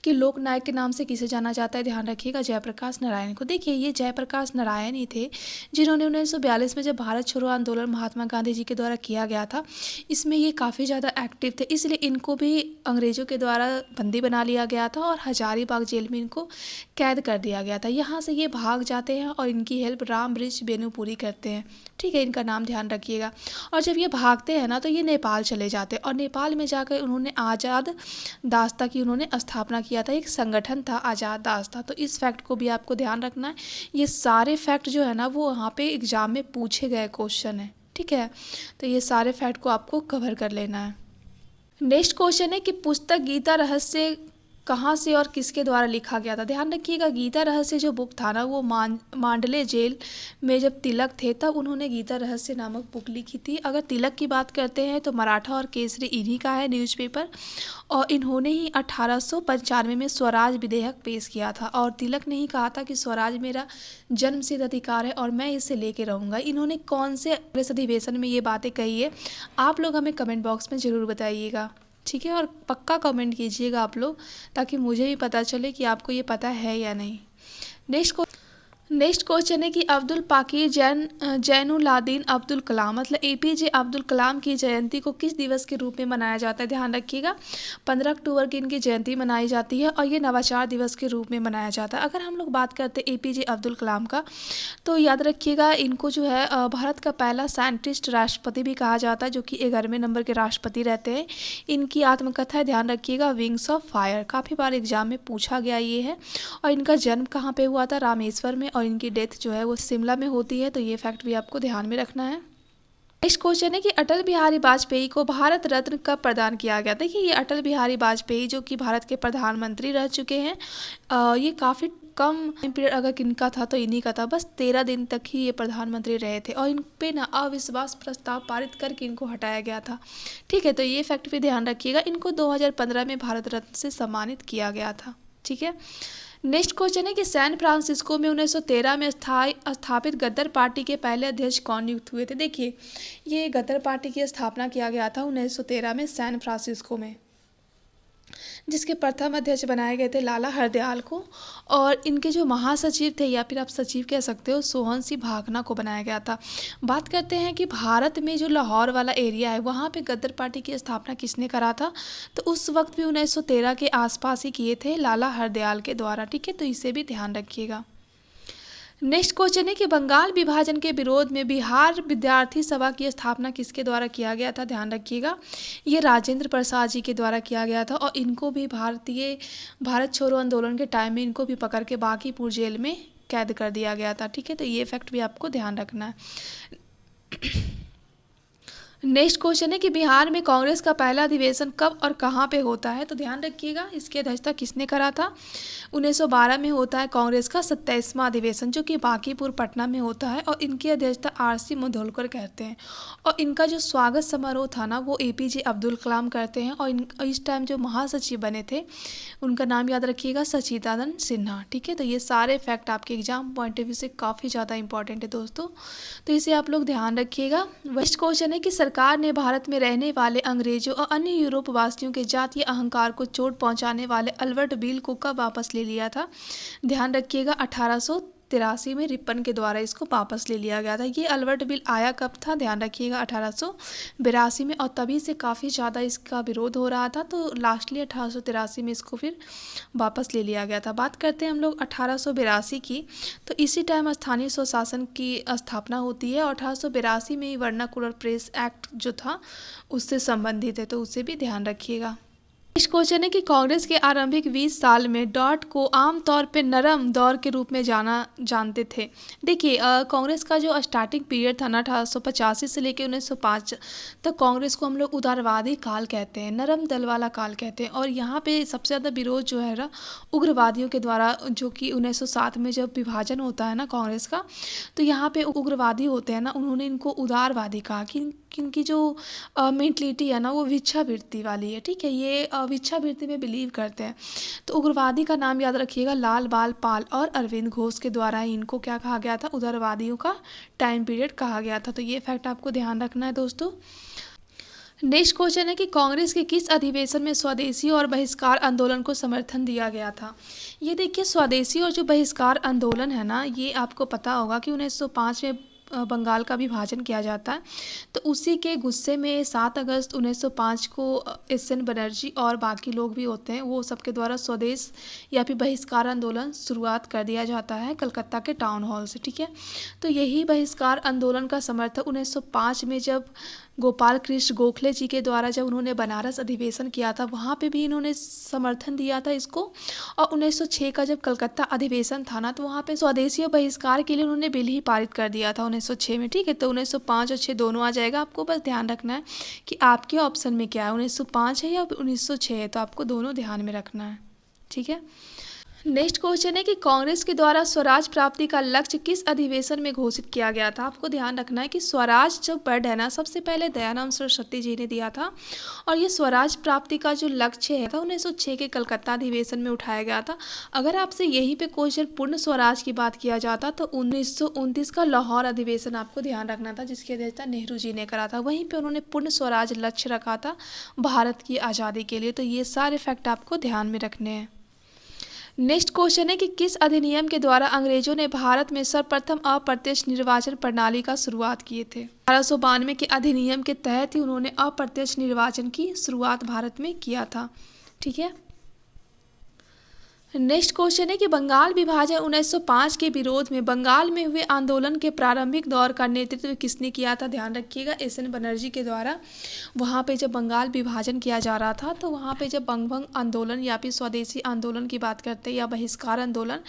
कि लोक नायक के नाम से किसे जाना जाता है? ध्यान रखिएगा जयप्रकाश नारायण को। देखिए ये जयप्रकाश नारायण ही थे जिन्होंने 1942 में जब भारत छोड़ो आंदोलन महात्मा गांधी जी के द्वारा किया गया था, इसमें ये काफ़ी ज़्यादा एक्टिव थे, इसलिए इनको भी अंग्रेज़ों के द्वारा बंदी बना लिया गया था और हजारीबाग जेल में इनको कैद कर दिया गया था। यहाँ से ये भाग जाते हैं और इनकी हेल्प राम वृक्ष बेनूपुरी करते हैं। ठीक है, इनका नाम ध्यान रखिएगा। और जब ये भागते हैं ना तो ये नेपाल चले जाते हैं और नेपाल में जाकर उन्होंने आज़ाद दास्ता की उन्होंने स्थापना किया था। एक संगठन था आज़ाद दास्ता, तो इस फैक्ट को भी आपको ध्यान रखना है। ये सारे फैक्ट जो है ना वो वहाँ पे एग्जाम में पूछे गए क्वेश्चन है। ठीक है, तो ये सारे फैक्ट को आपको कवर कर लेना है। नेक्स्ट क्वेश्चन है कि पुस्तक गीता रहस्य कहाँ से और किसके द्वारा लिखा गया था? ध्यान रखिएगा गीता रहस्य जो बुक था ना वो मांडले जेल में जब तिलक थे तब उन्होंने गीता रहस्य नामक बुक लिखी थी। अगर तिलक की बात करते हैं तो मराठा और केसरी इन्हीं का है न्यूज़पेपर, और इन्होंने ही 1895 में स्वराज विधेयक पेश किया था। और तिलक ने ही कहा था कि स्वराज मेरा जन्मसिद्ध अधिकार है और मैं इसे लेके रहूँगा। इन्होंने कौन से अधिवेशन में ये बातें कही है आप लोग हमें कमेंट बॉक्स में ज़रूर बताइएगा। ठीक है, और पक्का कमेंट कीजिएगा आप लोग ताकि मुझे भी पता चले कि आपको ये पता है या नहीं। नेक्स्ट क्वेश्चन है कि अब्दुल पाकीर जैनुलाब्दीन अब्दुल कलाम मतलब एपीजे अब्दुल कलाम की जयंती को किस दिवस के रूप में मनाया जाता है? ध्यान रखिएगा 15 अक्टूबर की इनकी जयंती मनाई जाती है और ये नवाचार दिवस के रूप में मनाया जाता है। अगर हम लोग बात करते हैं एपीजे अब्दुल कलाम का, तो याद रखिएगा इनको जो है भारत का पहला साइंटिस्ट राष्ट्रपति भी कहा जाता है, जो कि 11वें नंबर के राष्ट्रपति रहते हैं। इनकी आत्मकथा है, ध्यान रखिएगा, विंग्स ऑफ फायर, काफ़ी बार एग्जाम में पूछा गया ये है। और इनका जन्म कहाँ पे हुआ था? रामेश्वर में। और इनकी डेथ जो है वो शिमला में होती है, तो ये फैक्ट भी आपको ध्यान में रखना है। नेक्स्ट क्वेश्चन है कि अटल बिहारी वाजपेयी को भारत रत्न कब प्रदान किया गया? देखिए ये अटल बिहारी वाजपेयी जो कि भारत के प्रधानमंत्री रह चुके हैं, ये काफ़ी कम पीरियड अगर किनका था तो इन्हीं का था, बस 13 दिन तक ही ये प्रधानमंत्री रहे थे और इन पे ना अविश्वास प्रस्ताव पारित करके इनको हटाया गया था। ठीक है, तो ये फैक्ट भी ध्यान रखिएगा। इनको 2015 में भारत रत्न से सम्मानित किया गया था। ठीक है, नेक्स्ट क्वेश्चन है कि सैन फ्रांसिस्को में 1913 में स्थापित गदर पार्टी के पहले अध्यक्ष कौन नियुक्त हुए थे? देखिए ये गदर पार्टी की स्थापना किया गया था 1913 में सैन फ्रांसिस्को में, जिसके प्रथम अध्यक्ष बनाए गए थे लाला हरदयाल को। और इनके जो महासचिव थे या फिर आप सचिव कह सकते हो, सोहन सिंह भागना को बनाया गया था। बात करते हैं कि भारत में जो लाहौर वाला एरिया है वहाँ पे गदर पार्टी की स्थापना किसने करा था? तो उस वक्त भी 1913 के आसपास ही किए थे लाला हरदयाल के द्वारा। ठीक है, तो इसे भी ध्यान रखिएगा। नेक्स्ट क्वेश्चन है कि बंगाल विभाजन के विरोध में बिहार विद्यार्थी सभा की स्थापना किसके द्वारा किया गया था? ध्यान रखिएगा, ये राजेंद्र प्रसाद जी के द्वारा किया गया था। और इनको भी भारत छोड़ो आंदोलन के टाइम में इनको भी पकड़ के बांकीपुर जेल में कैद कर दिया गया था। ठीक है, तो ये फैक्ट भी आपको ध्यान रखना है। नेक्स्ट क्वेश्चन है कि बिहार में कांग्रेस का पहला अधिवेशन कब और कहाँ पे होता है? तो ध्यान रखिएगा इसकी अध्यक्षता किसने करा था? 1912 में होता है कांग्रेस का 27वां अधिवेशन, जो कि बांकीपुर पटना में होता है। और इनकी अध्यक्षता आरसी मधोलकर करते हैं। और इनका जो स्वागत समारोह था ना वो एपीजे अब्दुल कलाम करते हैं। और इस टाइम जो महासचिव बने थे उनका नाम याद रखिएगा, सचिदानंद सिन्हा। ठीक है, तो ये सारे फैक्ट आपके एग्जाम पॉइंट ऑफ व्यू से काफ़ी ज़्यादा इंपॉर्टेंट है दोस्तों, तो इसे आप लोग ध्यान रखिएगा। नेक्स्ट क्वेश्चन है कि सरकार ने भारत में रहने वाले अंग्रेजों और अन्य यूरोप वासियों के जातीय अहंकार को चोट पहुंचाने वाले अल्बर्ट बिल को कब वापस ले लिया था? ध्यान रखिएगा 1883 में रिपन के द्वारा इसको वापस ले लिया गया था। ये अल्बर्ट बिल आया कब था? ध्यान रखिएगा 1882 में। और तभी से काफ़ी ज़्यादा इसका विरोध हो रहा था, तो लास्टली 1883 में इसको फिर वापस ले लिया गया था। बात करते हैं हम लोग 1882 की, तो इसी टाइम स्थानीय स्वशासन की स्थापना होती है। और 1882 में ही वर्नाकुलर प्रेस एक्ट जो था उससे संबंधित है, तो उसे भी ध्यान रखिएगा। नेक्स्ट क्वेश्चन है कि कांग्रेस के आरंभिक 20 साल में डॉट को आमतौर पे नरम दौर के रूप में जानते थे। देखिए कांग्रेस का जो स्टार्टिंग पीरियड था ना 1885 से लेकर 1905 तक, कांग्रेस को हम लोग उदारवादी काल कहते हैं, नरम दल वाला काल कहते हैं। और यहाँ पे सबसे ज़्यादा विरोध जो है ना उग्रवादियों के द्वारा, जो कि 1907 में जब विभाजन होता है ना कांग्रेस का, तो यहाँ पे उग्रवादी होते हैं ना, उन्होंने इनको उदारवादी कहा कि इनकी जो मेंटलिटी है ना वो भिक्षावृत्ति वाली है। ठीक है, ये भिक्षावृत्ति में बिलीव करते हैं। तो उग्रवादी का नाम याद रखिएगा लाल बाल पाल और अरविंद घोष के द्वारा इनको क्या कहा गया था? उदारवादियों का टाइम पीरियड कहा गया था। तो ये फैक्ट आपको ध्यान रखना है दोस्तों। नेक्स्ट क्वेश्चन है कि कांग्रेस के किस अधिवेशन में स्वदेशी और बहिष्कार आंदोलन को समर्थन दिया गया था? ये देखिए स्वदेशी और जो बहिष्कार आंदोलन है ना, ये आपको पता होगा कि 1905 में बंगाल का विभाजन किया जाता है। तो उसी के गुस्से में 7 अगस्त 1905 को एस.एन. बनर्जी और बाकी लोग भी होते हैं, वो सबके द्वारा स्वदेश या फिर बहिष्कार आंदोलन शुरुआत कर दिया जाता है कलकत्ता के टाउन हॉल से। ठीक है, तो यही बहिष्कार आंदोलन का समर्थन 1905 में जब गोपाल कृष्ण गोखले जी के द्वारा जब उन्होंने बनारस अधिवेशन किया था, वहाँ पे भी इन्होंने समर्थन दिया था इसको। और 1906 का जब कलकत्ता अधिवेशन था ना, तो वहाँ पे स्वदेशी और बहिष्कार के लिए उन्होंने बिल ही पारित कर दिया था 1906 में। ठीक है, तो 1905 और 6 दोनों आ जाएगा। आपको बस ध्यान रखना है कि आपके ऑप्शन में क्या है, 1905 है या 1906 है, तो आपको दोनों ध्यान में रखना है। ठीक है, नेक्स्ट क्वेश्चन है कि कांग्रेस के द्वारा स्वराज प्राप्ति का लक्ष्य किस अधिवेशन में घोषित किया गया था? आपको ध्यान रखना है कि स्वराज जो वर्ड है ना, सबसे पहले दयानंद सरस्वती जी ने दिया था। और ये स्वराज प्राप्ति का जो लक्ष्य है था 1906 के कलकत्ता अधिवेशन में उठाया गया था। अगर आपसे यहीं पे क्वेश्चन पूर्ण स्वराज की बात किया जाता तो 1929 का लाहौर अधिवेशन आपको ध्यान रखना था, जिसकी अध्यक्षता नेहरू जी ने करा था। वहीं पर उन्होंने पूर्ण स्वराज लक्ष्य रखा था भारत की आज़ादी के लिए। तो ये सारे फैक्ट आपको ध्यान में रखने हैं। नेक्स्ट क्वेश्चन है कि किस अधिनियम के द्वारा अंग्रेजों ने भारत में सर्वप्रथम अप्रत्यक्ष निर्वाचन प्रणाली का शुरुआत किए थे। 1892 के अधिनियम के तहत ही उन्होंने अप्रत्यक्ष निर्वाचन की शुरुआत भारत में किया था। ठीक है। नेक्स्ट क्वेश्चन है कि बंगाल विभाजन 1905 के विरोध में बंगाल में हुए आंदोलन के प्रारंभिक दौर का नेतृत्व किसने किया था। ध्यान रखिएगा, एस एन बनर्जी के द्वारा वहाँ पे जब बंगाल विभाजन किया जा रहा था तो वहाँ पे जब बंगभंग आंदोलन या फिर स्वदेशी आंदोलन की बात करते हैं या बहिष्कार आंदोलन,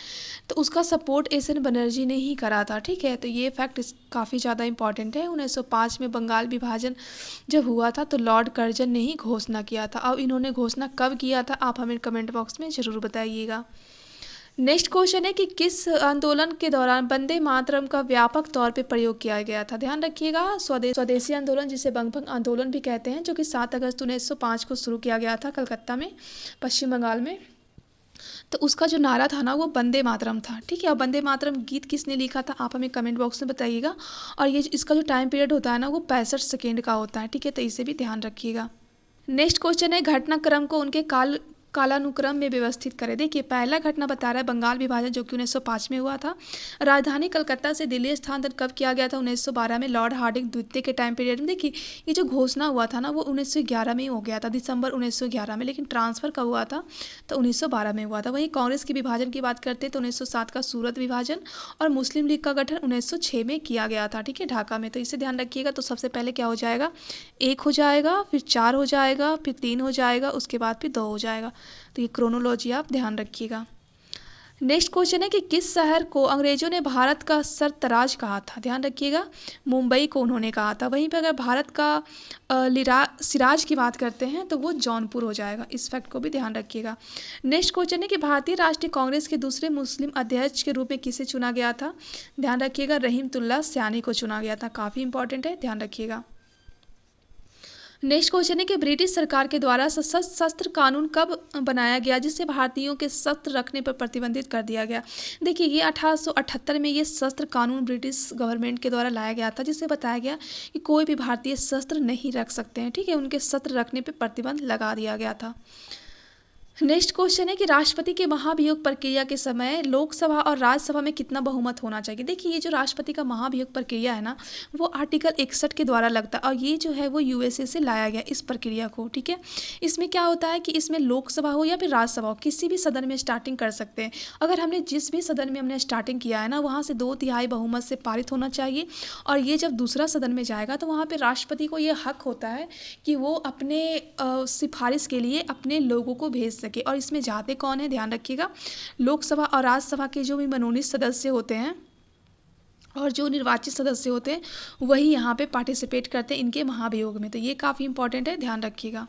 तो उसका सपोर्ट एस एन बनर्जी ने ही करा था। ठीक है, तो ये फैक्ट काफ़ी ज़्यादा इंपॉर्टेंट है। 1905 में बंगाल विभाजन जब हुआ था तो लॉर्ड कर्जन ने ही घोषणा किया था। अब इन्होंने घोषणा कब किया था आप हमें कमेंट बॉक्स में ज़रूर बताइएगा। नेक्स्ट क्वेश्चन है कि किस आंदोलन के दौरान वंदे मातरम का व्यापक तौर पे प्रयोग किया गया था। ध्यान रखिएगा, स्वदेशी आंदोलन जिसे बंगभंग आंदोलन भी कहते हैं, जो कि 7 अगस्त 1905 को शुरू किया गया था कलकत्ता में, पश्चिम बंगाल में। तो उसका जो नारा था ना वो वंदे मातरम था। ठीक है, और वंदे मातरम गीत किसने लिखा था आप हमें कमेंट बॉक्स में बताइएगा। और ये इसका जो टाइम पीरियड होता है ना वो 65 सेकेंड का होता है। ठीक है, तो इसे भी ध्यान रखिएगा। नेक्स्ट क्वेश्चन है घटनाक्रम को उनके कालानुक्रम में व्यवस्थित करें। देखिए, पहला घटना बता रहा है बंगाल विभाजन जो कि 1905 में हुआ था। राजधानी कलकत्ता से दिल्ली स्थानांतरण कब किया गया था। 1912 में लॉर्ड हार्डिंग द्वितीय के टाइम पीरियड में। देखिए, ये जो घोषणा हुआ था ना वो 1911 में ही हो गया था, दिसंबर 1911 में, लेकिन ट्रांसफर कब हुआ था तो 1912 में हुआ था। वहीं कांग्रेस के विभाजन की बात करते हैं तो 1907 का सूरत विभाजन और मुस्लिम लीग का गठन 1906 में किया गया था। ठीक है, ढाका में। तो इसे ध्यान रखिएगा। तो सबसे पहले क्या हो जाएगा, 1 हो जाएगा, फिर 4 हो जाएगा, फिर 3 हो जाएगा, उसके बाद फिर 2 हो जाएगा। तो ये क्रोनोलॉजी आप ध्यान रखिएगा। नेक्स्ट क्वेश्चन है कि किस शहर को अंग्रेजों ने भारत का सरतराज कहा था। ध्यान रखिएगा, मुंबई को उन्होंने कहा था। वहीं पे अगर भारत का सिराज की बात करते हैं तो वो जौनपुर हो जाएगा। इस फैक्ट को भी ध्यान रखिएगा। नेक्स्ट क्वेश्चन है कि भारतीय राष्ट्रीय कांग्रेस के दूसरे मुस्लिम अध्यक्ष के रूप में किसे चुना गया था। ध्यान रखिएगा, रहीमतुल्लाह सयानी को चुना गया था। काफ़ी इंपॉर्टेंट है, ध्यान रखिएगा। नेक्स्ट क्वेश्चन है कि ब्रिटिश सरकार के द्वारा सशस्त्र कानून कब बनाया गया जिससे भारतीयों के शस्त्र रखने पर प्रतिबंधित कर दिया गया। देखिए, ये 1878 में ये शस्त्र कानून ब्रिटिश गवर्नमेंट के द्वारा लाया गया था, जिससे बताया गया कि कोई भी भारतीय शस्त्र नहीं रख सकते हैं। ठीक है, उनके शस्त्र रखने पर प्रतिबंध लगा दिया गया था। नेक्स्ट क्वेश्चन है कि राष्ट्रपति के महाभियोग प्रक्रिया के समय लोकसभा और राज्यसभा में कितना बहुमत होना चाहिए। देखिए, ये जो राष्ट्रपति का महाभियोग प्रक्रिया है ना वो आर्टिकल 61 के द्वारा लगता है और ये जो है वो यूएसए से लाया गया इस प्रक्रिया को। ठीक है, इसमें क्या होता है कि इसमें लोकसभा हो या फिर राज्यसभा हो किसी भी सदन में स्टार्टिंग कर सकते हैं। अगर हमने जिस भी सदन में हमने स्टार्टिंग किया है ना वहाँ से 2/3 बहुमत से पारित होना चाहिए और ये जब दूसरा सदन में जाएगा तो वहाँ पर राष्ट्रपति को ये हक होता है कि वो अपने सिफारिश के लिए अपने लोगों को भेज सके। और इसमें जाते कौन है, ध्यान रखिएगा, लोकसभा और राज्यसभा के जो भी मनोनीत सदस्य होते हैं और जो निर्वाचित सदस्य होते हैं वही यहाँ पे पार्टिसिपेट करते हैं इनके महाभियोग में। तो ये काफ़ी इंपॉर्टेंट है, ध्यान रखिएगा।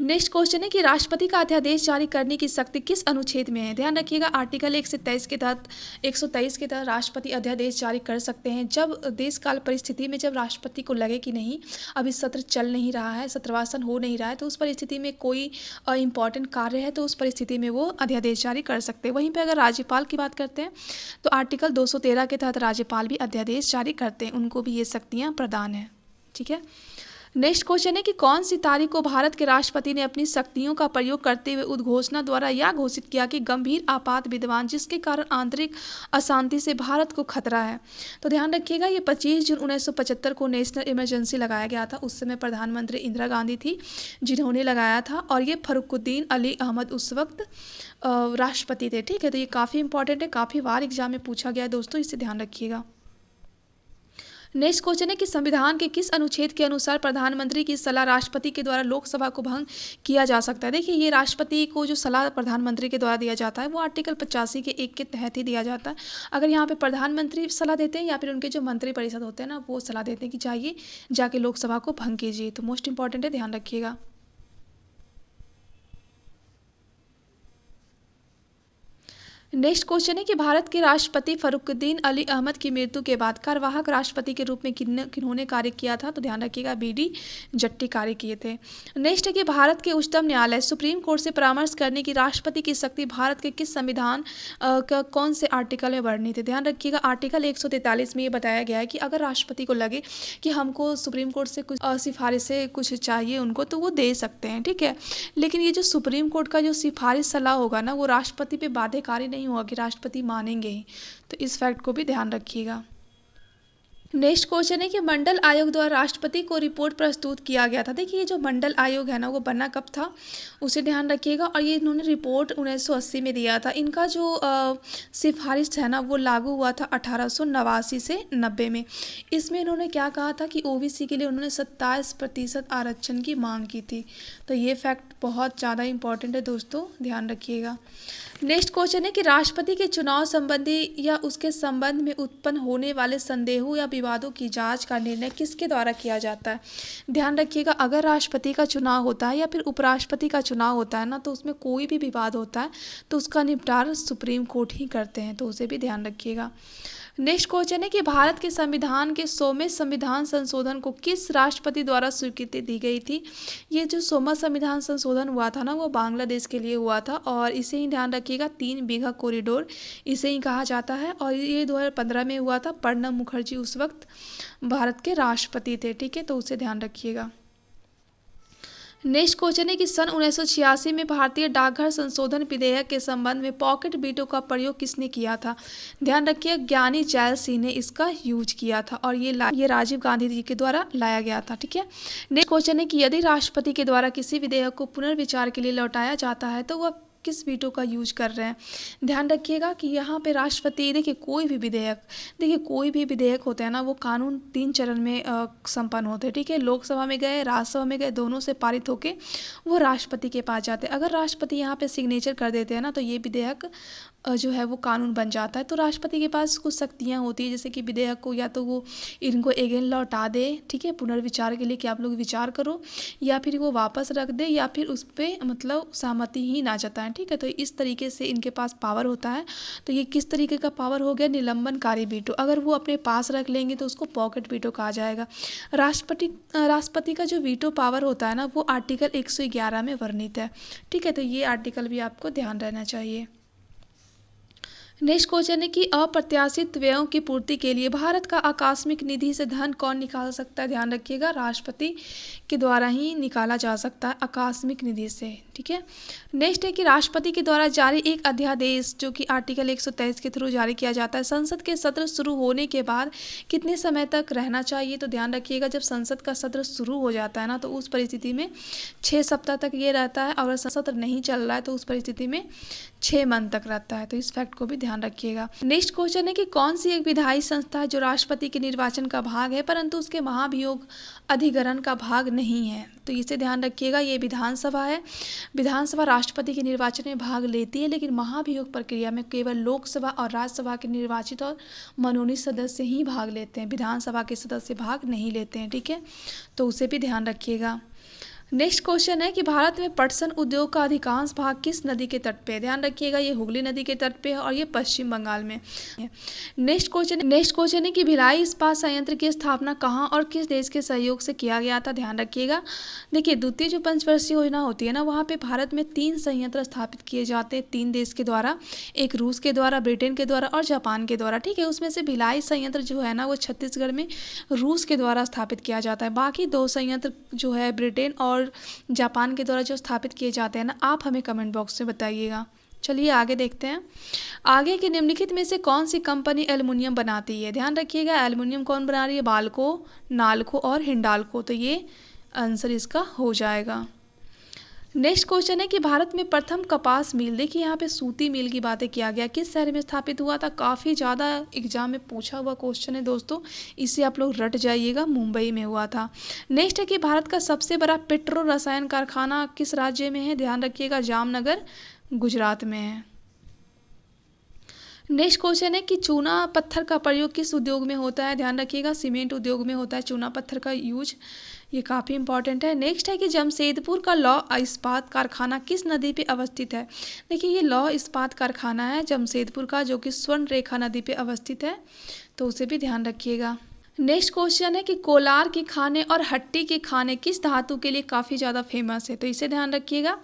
नेक्स्ट क्वेश्चन है कि राष्ट्रपति का अध्यादेश जारी करने की शक्ति किस अनुच्छेद में है। ध्यान रखिएगा, आर्टिकल 123 के तहत 123 के तहत राष्ट्रपति अध्यादेश जारी कर सकते हैं जब देशकाल परिस्थिति में जब राष्ट्रपति को लगे कि नहीं अभी सत्र चल नहीं रहा है, सत्रवासन हो नहीं रहा है, तो उस परिस्थिति में कोई इंपॉर्टेंट कार्य है तो उस परिस्थिति में वो अध्यादेश जारी कर सकते हैं। वहीं पर अगर राज्यपाल की बात करते हैं तो आर्टिकल 213 के तहत राज्यपाल भी अध्यादेश जारी करते हैं, उनको भी ये शक्तियाँ प्रदान हैं। ठीक है, नेक्स्ट क्वेश्चन है कि कौन सी तारीख को भारत के राष्ट्रपति ने अपनी शक्तियों का प्रयोग करते हुए उद्घोषणा द्वारा यह घोषित किया कि गंभीर आपात विद्यमान जिसके कारण आंतरिक अशांति से भारत को खतरा है। तो ध्यान रखिएगा, ये 25 जून 1975 को नेशनल इमरजेंसी लगाया गया था। उस समय प्रधानमंत्री इंदिरा गांधी थी जिन्होंने लगाया था और ये फरुखुद्दीन अली अहमद उस वक्त राष्ट्रपति थे। ठीक है, तो ये काफ़ी इंपॉर्टेंट है, काफ़ी बार एग्जाम में पूछा गया है दोस्तों, इसे ध्यान रखिएगा। नेक्स्ट क्वेश्चन है कि संविधान के किस अनुच्छेद के अनुसार प्रधानमंत्री की सलाह राष्ट्रपति के द्वारा लोकसभा को भंग किया जा सकता है। देखिए, ये राष्ट्रपति को जो सलाह प्रधानमंत्री के द्वारा दिया जाता है वो आर्टिकल 85 के 1 के तहत ही दिया जाता है। अगर यहाँ पे प्रधानमंत्री सलाह देते हैं या फिर उनके जो मंत्री परिषद होते हैं ना वो सलाह देते हैं कि जाइए जाके लोकसभा को भंग कीजिए। तो मोस्ट इंपॉर्टेंट है, ध्यान रखिएगा। नेक्स्ट क्वेश्चन है कि भारत के राष्ट्रपति फरुखुद्दीन अली अहमद की मृत्यु के बाद कार्यवाहक राष्ट्रपति के रूप में किन्होंने कार्य किया था? तो ध्यान रखिएगा बीडी जट्टी कार्य किए थे। नेक्स्ट है कि भारत के उच्चतम न्यायालय सुप्रीम कोर्ट से परामर्श करने की राष्ट्रपति की शक्ति भारत के किस संविधान का कौन से आर्टिकल में वर्णित है? ध्यान रखिएगा आर्टिकल 143 में ये बताया गया है कि अगर राष्ट्रपति को लगे कि हमको सुप्रीम कोर्ट से कुछ सिफारिशें कुछ चाहिए उनको, तो वो दे सकते हैं, ठीक है। लेकिन ये जो सुप्रीम कोर्ट का जो सिफारिश सलाह होगा ना, वो राष्ट्रपति पे बाध्यकारी नहीं हुआ कि राष्ट्रपति मानेंगे ही। तो इस फैक्ट को भी ध्यान रखिएगा। नेक्स्ट क्वेश्चन है कि मंडल आयोग द्वारा राष्ट्रपति को रिपोर्ट प्रस्तुत किया गया था। देखिए ये जो मंडल आयोग है ना, वो बना कब था उसे ध्यान रखिएगा। और ये इन्होंने रिपोर्ट 1980 में दिया था। इनका जो सिफारिश है ना, वो लागू हुआ था 1889 से 90 में। इसमें इन्होंने क्या कहा था कि ओबीसी के लिए उन्होंने 27% आरक्षण की मांग की थी। तो ये फैक्ट बहुत ज़्यादा इंपॉर्टेंट है दोस्तों, ध्यान रखिएगा। नेक्स्ट क्वेश्चन है कि राष्ट्रपति के चुनाव संबंधी या उसके संबंध में उत्पन्न होने वाले संदेहों या विवादों की जांच का निर्णय किसके द्वारा किया जाता है? ध्यान रखिएगा अगर राष्ट्रपति का चुनाव होता है या फिर उपराष्ट्रपति का चुनाव होता है ना, तो उसमें कोई भी विवाद होता है तो उसका निपटारा सुप्रीम कोर्ट ही करते हैं, तो उसे भी ध्यान रखिएगा। नेक्स्ट क्वेश्चन है कि भारत के संविधान के 100वें संविधान संशोधन को किस राष्ट्रपति द्वारा स्वीकृति दी गई थी? ये जो 100वां संविधान संशोधन हुआ था ना, वो बांग्लादेश के लिए हुआ था। और इसे ही ध्यान रखिएगा 3 बीघा कॉरिडोर इसे ही कहा जाता है। और ये 2015 में हुआ था। प्रणब मुखर्जी उस वक्त भारत के राष्ट्रपति थे, ठीक है, तो उसे ध्यान रखिएगा। नेक्स्ट क्वेश्चन है कि सन 1986 में भारतीय डाकघर संशोधन विधेयक के संबंध में पॉकेट वीटो का प्रयोग किसने किया था? ध्यान रखिए ज्ञानी जैल सिंह ने इसका यूज किया था और ये राजीव गांधी जी के द्वारा लाया गया था, ठीक है। नेक्स्ट क्वेश्चन है कि यदि राष्ट्रपति के द्वारा किसी विधेयक को पुनर्विचार के लिए लौटाया जाता है तो वह किस वीटो का यूज कर रहे हैं? ध्यान रखिएगा कि यहाँ पे राष्ट्रपति देखिए कोई भी विधेयक होते हैं ना, वो कानून 3 चरण में संपन्न होते हैं, ठीक है। लोकसभा में गए, राज्यसभा में गए, दोनों से पारित होके वो राष्ट्रपति के पास जाते हैं। अगर राष्ट्रपति यहाँ पे सिग्नेचर कर देते हैं ना, तो ये विधेयक जो है वो कानून बन जाता है। तो राष्ट्रपति के पास कुछ शक्तियाँ होती है, जैसे कि विधेयक को या तो वो इनको अगेन लौटा दे, ठीक है, पुनर्विचार के लिए कि आप लोग विचार करो, या फिर वो वापस रख दे, या फिर उस पर मतलब सहमति ही ना जताएं, ठीक है। तो इस तरीके से इनके पास पावर होता है। तो ये किस तरीके का पावर हो गया? निलंबनकारी वीटो। अगर वो अपने पास रख लेंगे तो उसको पॉकेट वीटो कहा जाएगा। राष्ट्रपति का जो वीटो पावर होता है ना, वो आर्टिकल 111 में वर्णित है, ठीक है। तो ये आर्टिकल भी आपको ध्यान रहना चाहिए। नेक्स्ट क्वेश्चन है कि अप्रत्याशित व्ययों की पूर्ति के लिए भारत का आकस्मिक निधि से धन कौन निकाल सकता है? ध्यान रखिएगा राष्ट्रपति के द्वारा ही निकाला जा सकता है आकस्मिक निधि से, ठीक है। नेक्स्ट है कि राष्ट्रपति के द्वारा जारी एक अध्यादेश जो कि आर्टिकल 123 के थ्रू जारी किया जाता है, संसद के सत्र शुरू होने के बाद कितने समय तक रहना चाहिए? तो ध्यान रखिएगा जब संसद का सत्र शुरू हो जाता है ना, तो उस परिस्थिति में 6 सप्ताह तक ये रहता है। अगर सत्र नहीं चल रहा है तो उस परिस्थिति में 6 मंथ तक रहता है। तो इस फैक्ट को भी ध्यान रखिएगा। नेक्स्ट क्वेश्चन है कि कौन सी एक विधायी संस्था है जो राष्ट्रपति के निर्वाचन का भाग है परंतु उसके महाभियोग अधिग्रहण का भाग नहीं है? तो इसे ध्यान रखिएगा, ये विधानसभा है। विधानसभा राष्ट्रपति के निर्वाचन में भाग लेती है, लेकिन महाभियोग प्रक्रिया में केवल लोकसभा और राज्यसभा के निर्वाचित और मनोनीत सदस्य ही भाग लेते हैं, विधानसभा के सदस्य भाग नहीं लेते हैं, ठीक है। तो उसे भी ध्यान रखिएगा। नेक्स्ट क्वेश्चन है कि भारत में पटसन उद्योग का अधिकांश भाग किस नदी के तट पे है? ध्यान रखिएगा ये हुगली नदी के तट पे है और ये पश्चिम बंगाल में है। नेक्स्ट क्वेश्चन है कि भिलाई इस्पात संयंत्र की स्थापना कहाँ और किस देश के सहयोग से किया गया था? ध्यान रखिएगा देखिए द्वितीय जो पंचवर्षीय योजना होती है ना, वहाँ पे भारत में 3 संयंत्र स्थापित किए जाते हैं 3 देश के द्वारा, एक रूस के द्वारा, ब्रिटेन के द्वारा और जापान के द्वारा, ठीक है। उसमें से भिलाई संयंत्र जो है ना, वो छत्तीसगढ़ में रूस के द्वारा स्थापित किया जाता है। बाकी 2 संयंत्र जो है ब्रिटेन और जापान के द्वारा जो स्थापित किए जाते हैं ना, आप हमें कमेंट बॉक्स में बताइएगा। चलिए आगे देखते हैं। आगे के निम्नलिखित में से कौन सी कंपनी एल्युमिनियम बनाती है? ध्यान रखिएगा एल्युमिनियम कौन बना रही है? बाल्को, नाल्को और हिंडाल्को। तो ये आंसर इसका हो जाएगा। नेक्स्ट क्वेश्चन है कि भारत में प्रथम कपास मिल, देखिए यहाँ पे सूती मिल की बातें किया गया, किस शहर में स्थापित हुआ था? काफ़ी ज़्यादा एग्जाम में पूछा हुआ क्वेश्चन है दोस्तों, इसे आप लोग रट जाइएगा, मुंबई में हुआ था। नेक्स्ट है कि भारत का सबसे बड़ा पेट्रो रसायन कारखाना किस राज्य में है? ध्यान रखिएगा जामनगर गुजरात में है। नेक्स्ट क्वेश्चन है कि चूना पत्थर का प्रयोग किस उद्योग में होता है? ध्यान रखिएगा, सीमेंट उद्योग में होता है चूना पत्थर का यूज। ये काफ़ी इंपॉर्टेंट है। नेक्स्ट है कि जमशेदपुर का लौह इस्पात कारखाना किस नदी पे अवस्थित है? देखिए ये लौह इस्पात कारखाना है जमशेदपुर का, जो कि स्वर्ण रेखा नदी पे अवस्थित है, तो उसे भी ध्यान रखिएगा। नेक्स्ट क्वेश्चन है कि कोलार की खाने और हट्टी की खाने किस धातु के लिए काफ़ी ज़्यादा फेमस है? तो इसे ध्यान रखिएगा,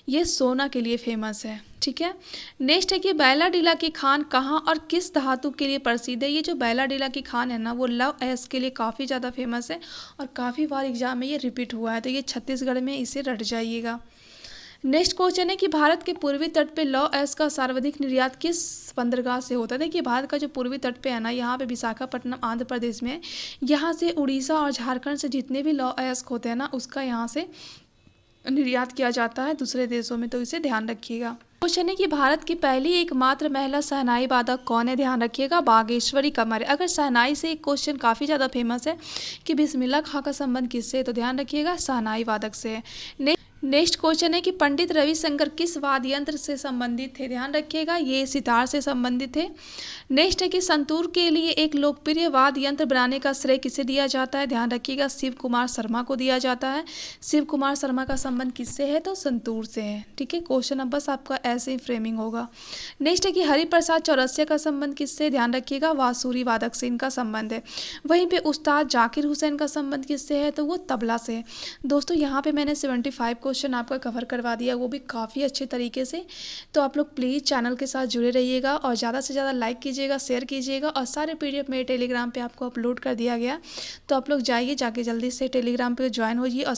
ये सोना के लिए फेमस है। ठीक है। नेक्स्ट है कि बैलाडीला की खान कहाँ और किस धातु के लिए प्रसिद्ध है? ये जो बैलाडीला की खान है ना, वो लव एस के लिए काफ़ी ज़्यादा फेमस है और काफ़ी बार एग्जाम में ये रिपीट हुआ है, तो ये छत्तीसगढ़ में, इसे रट जाइएगा। नेक्स्ट क्वेश्चन है कि भारत के पूर्वी तट पे लौ एस का सर्वाधिक निर्यात किस बंदरगाह से होता है? देखिए भारत का जो पूर्वी तट पे है ना, यहाँ पे विशाखापट्टनम आंध्र प्रदेश में, यहाँ से उड़ीसा और झारखंड से जितने भी लौ एस होते हैं ना, उसका यहाँ से निर्यात किया जाता है दूसरे देशों में, तो इसे ध्यान रखिएगा। क्वेश्चन है कि भारत की पहली एकमात्र महिला शहनाई वादक कौन है? ध्यान रखिएगा, बागेश्वरी कमर है। अगर शहनाई से एक क्वेश्चन काफ़ी ज़्यादा फेमस है कि बिस्मिल्लाह खां का संबंध किससे है, तो ध्यान रखिएगा शहनाई वादक से है। नेक्स्ट क्वेश्चन है कि पंडित रविशंकर किस वाद्य यंत्र से संबंधित थे? ध्यान रखिएगा, ये सितार से संबंधित थे। नेक्स्ट है कि संतूर के लिए एक लोकप्रिय वाद्य यंत्र बनाने का श्रेय किसे दिया जाता है? ध्यान रखिएगा, शिव कुमार शर्मा को दिया जाता है। शिव कुमार शर्मा का संबंध किससे है? तो संतूर से है। ठीक है, क्वेश्चन अब बस आपका ऐसे ही फ्रेमिंग होगा। नेक्स्ट है कि हरिप्रसाद चौरसिया का संबंध किससे? ध्यान रखिएगा, बांसुरी वादक से इनका संबंध है। वहीं पे उस्ताद जाकिर हुसैन का संबंध किससे है? तो वो तबला से है। दोस्तों यहाँ पे मैंने 75 क्वेश्चन आपका कवर करवा दिया, वो भी काफ़ी अच्छे तरीके से। तो आप लोग प्लीज़ चैनल के साथ जुड़े रहिएगा और ज़्यादा से ज़्यादा लाइक कीजिएगा, शेयर कीजिएगा, और सारे PDF मेरे टेलीग्राम पे आपको अपलोड कर दिया गया, तो आप लोग जाइए, जाके जल्दी से टेलीग्राम पे ज्वाइन होइए और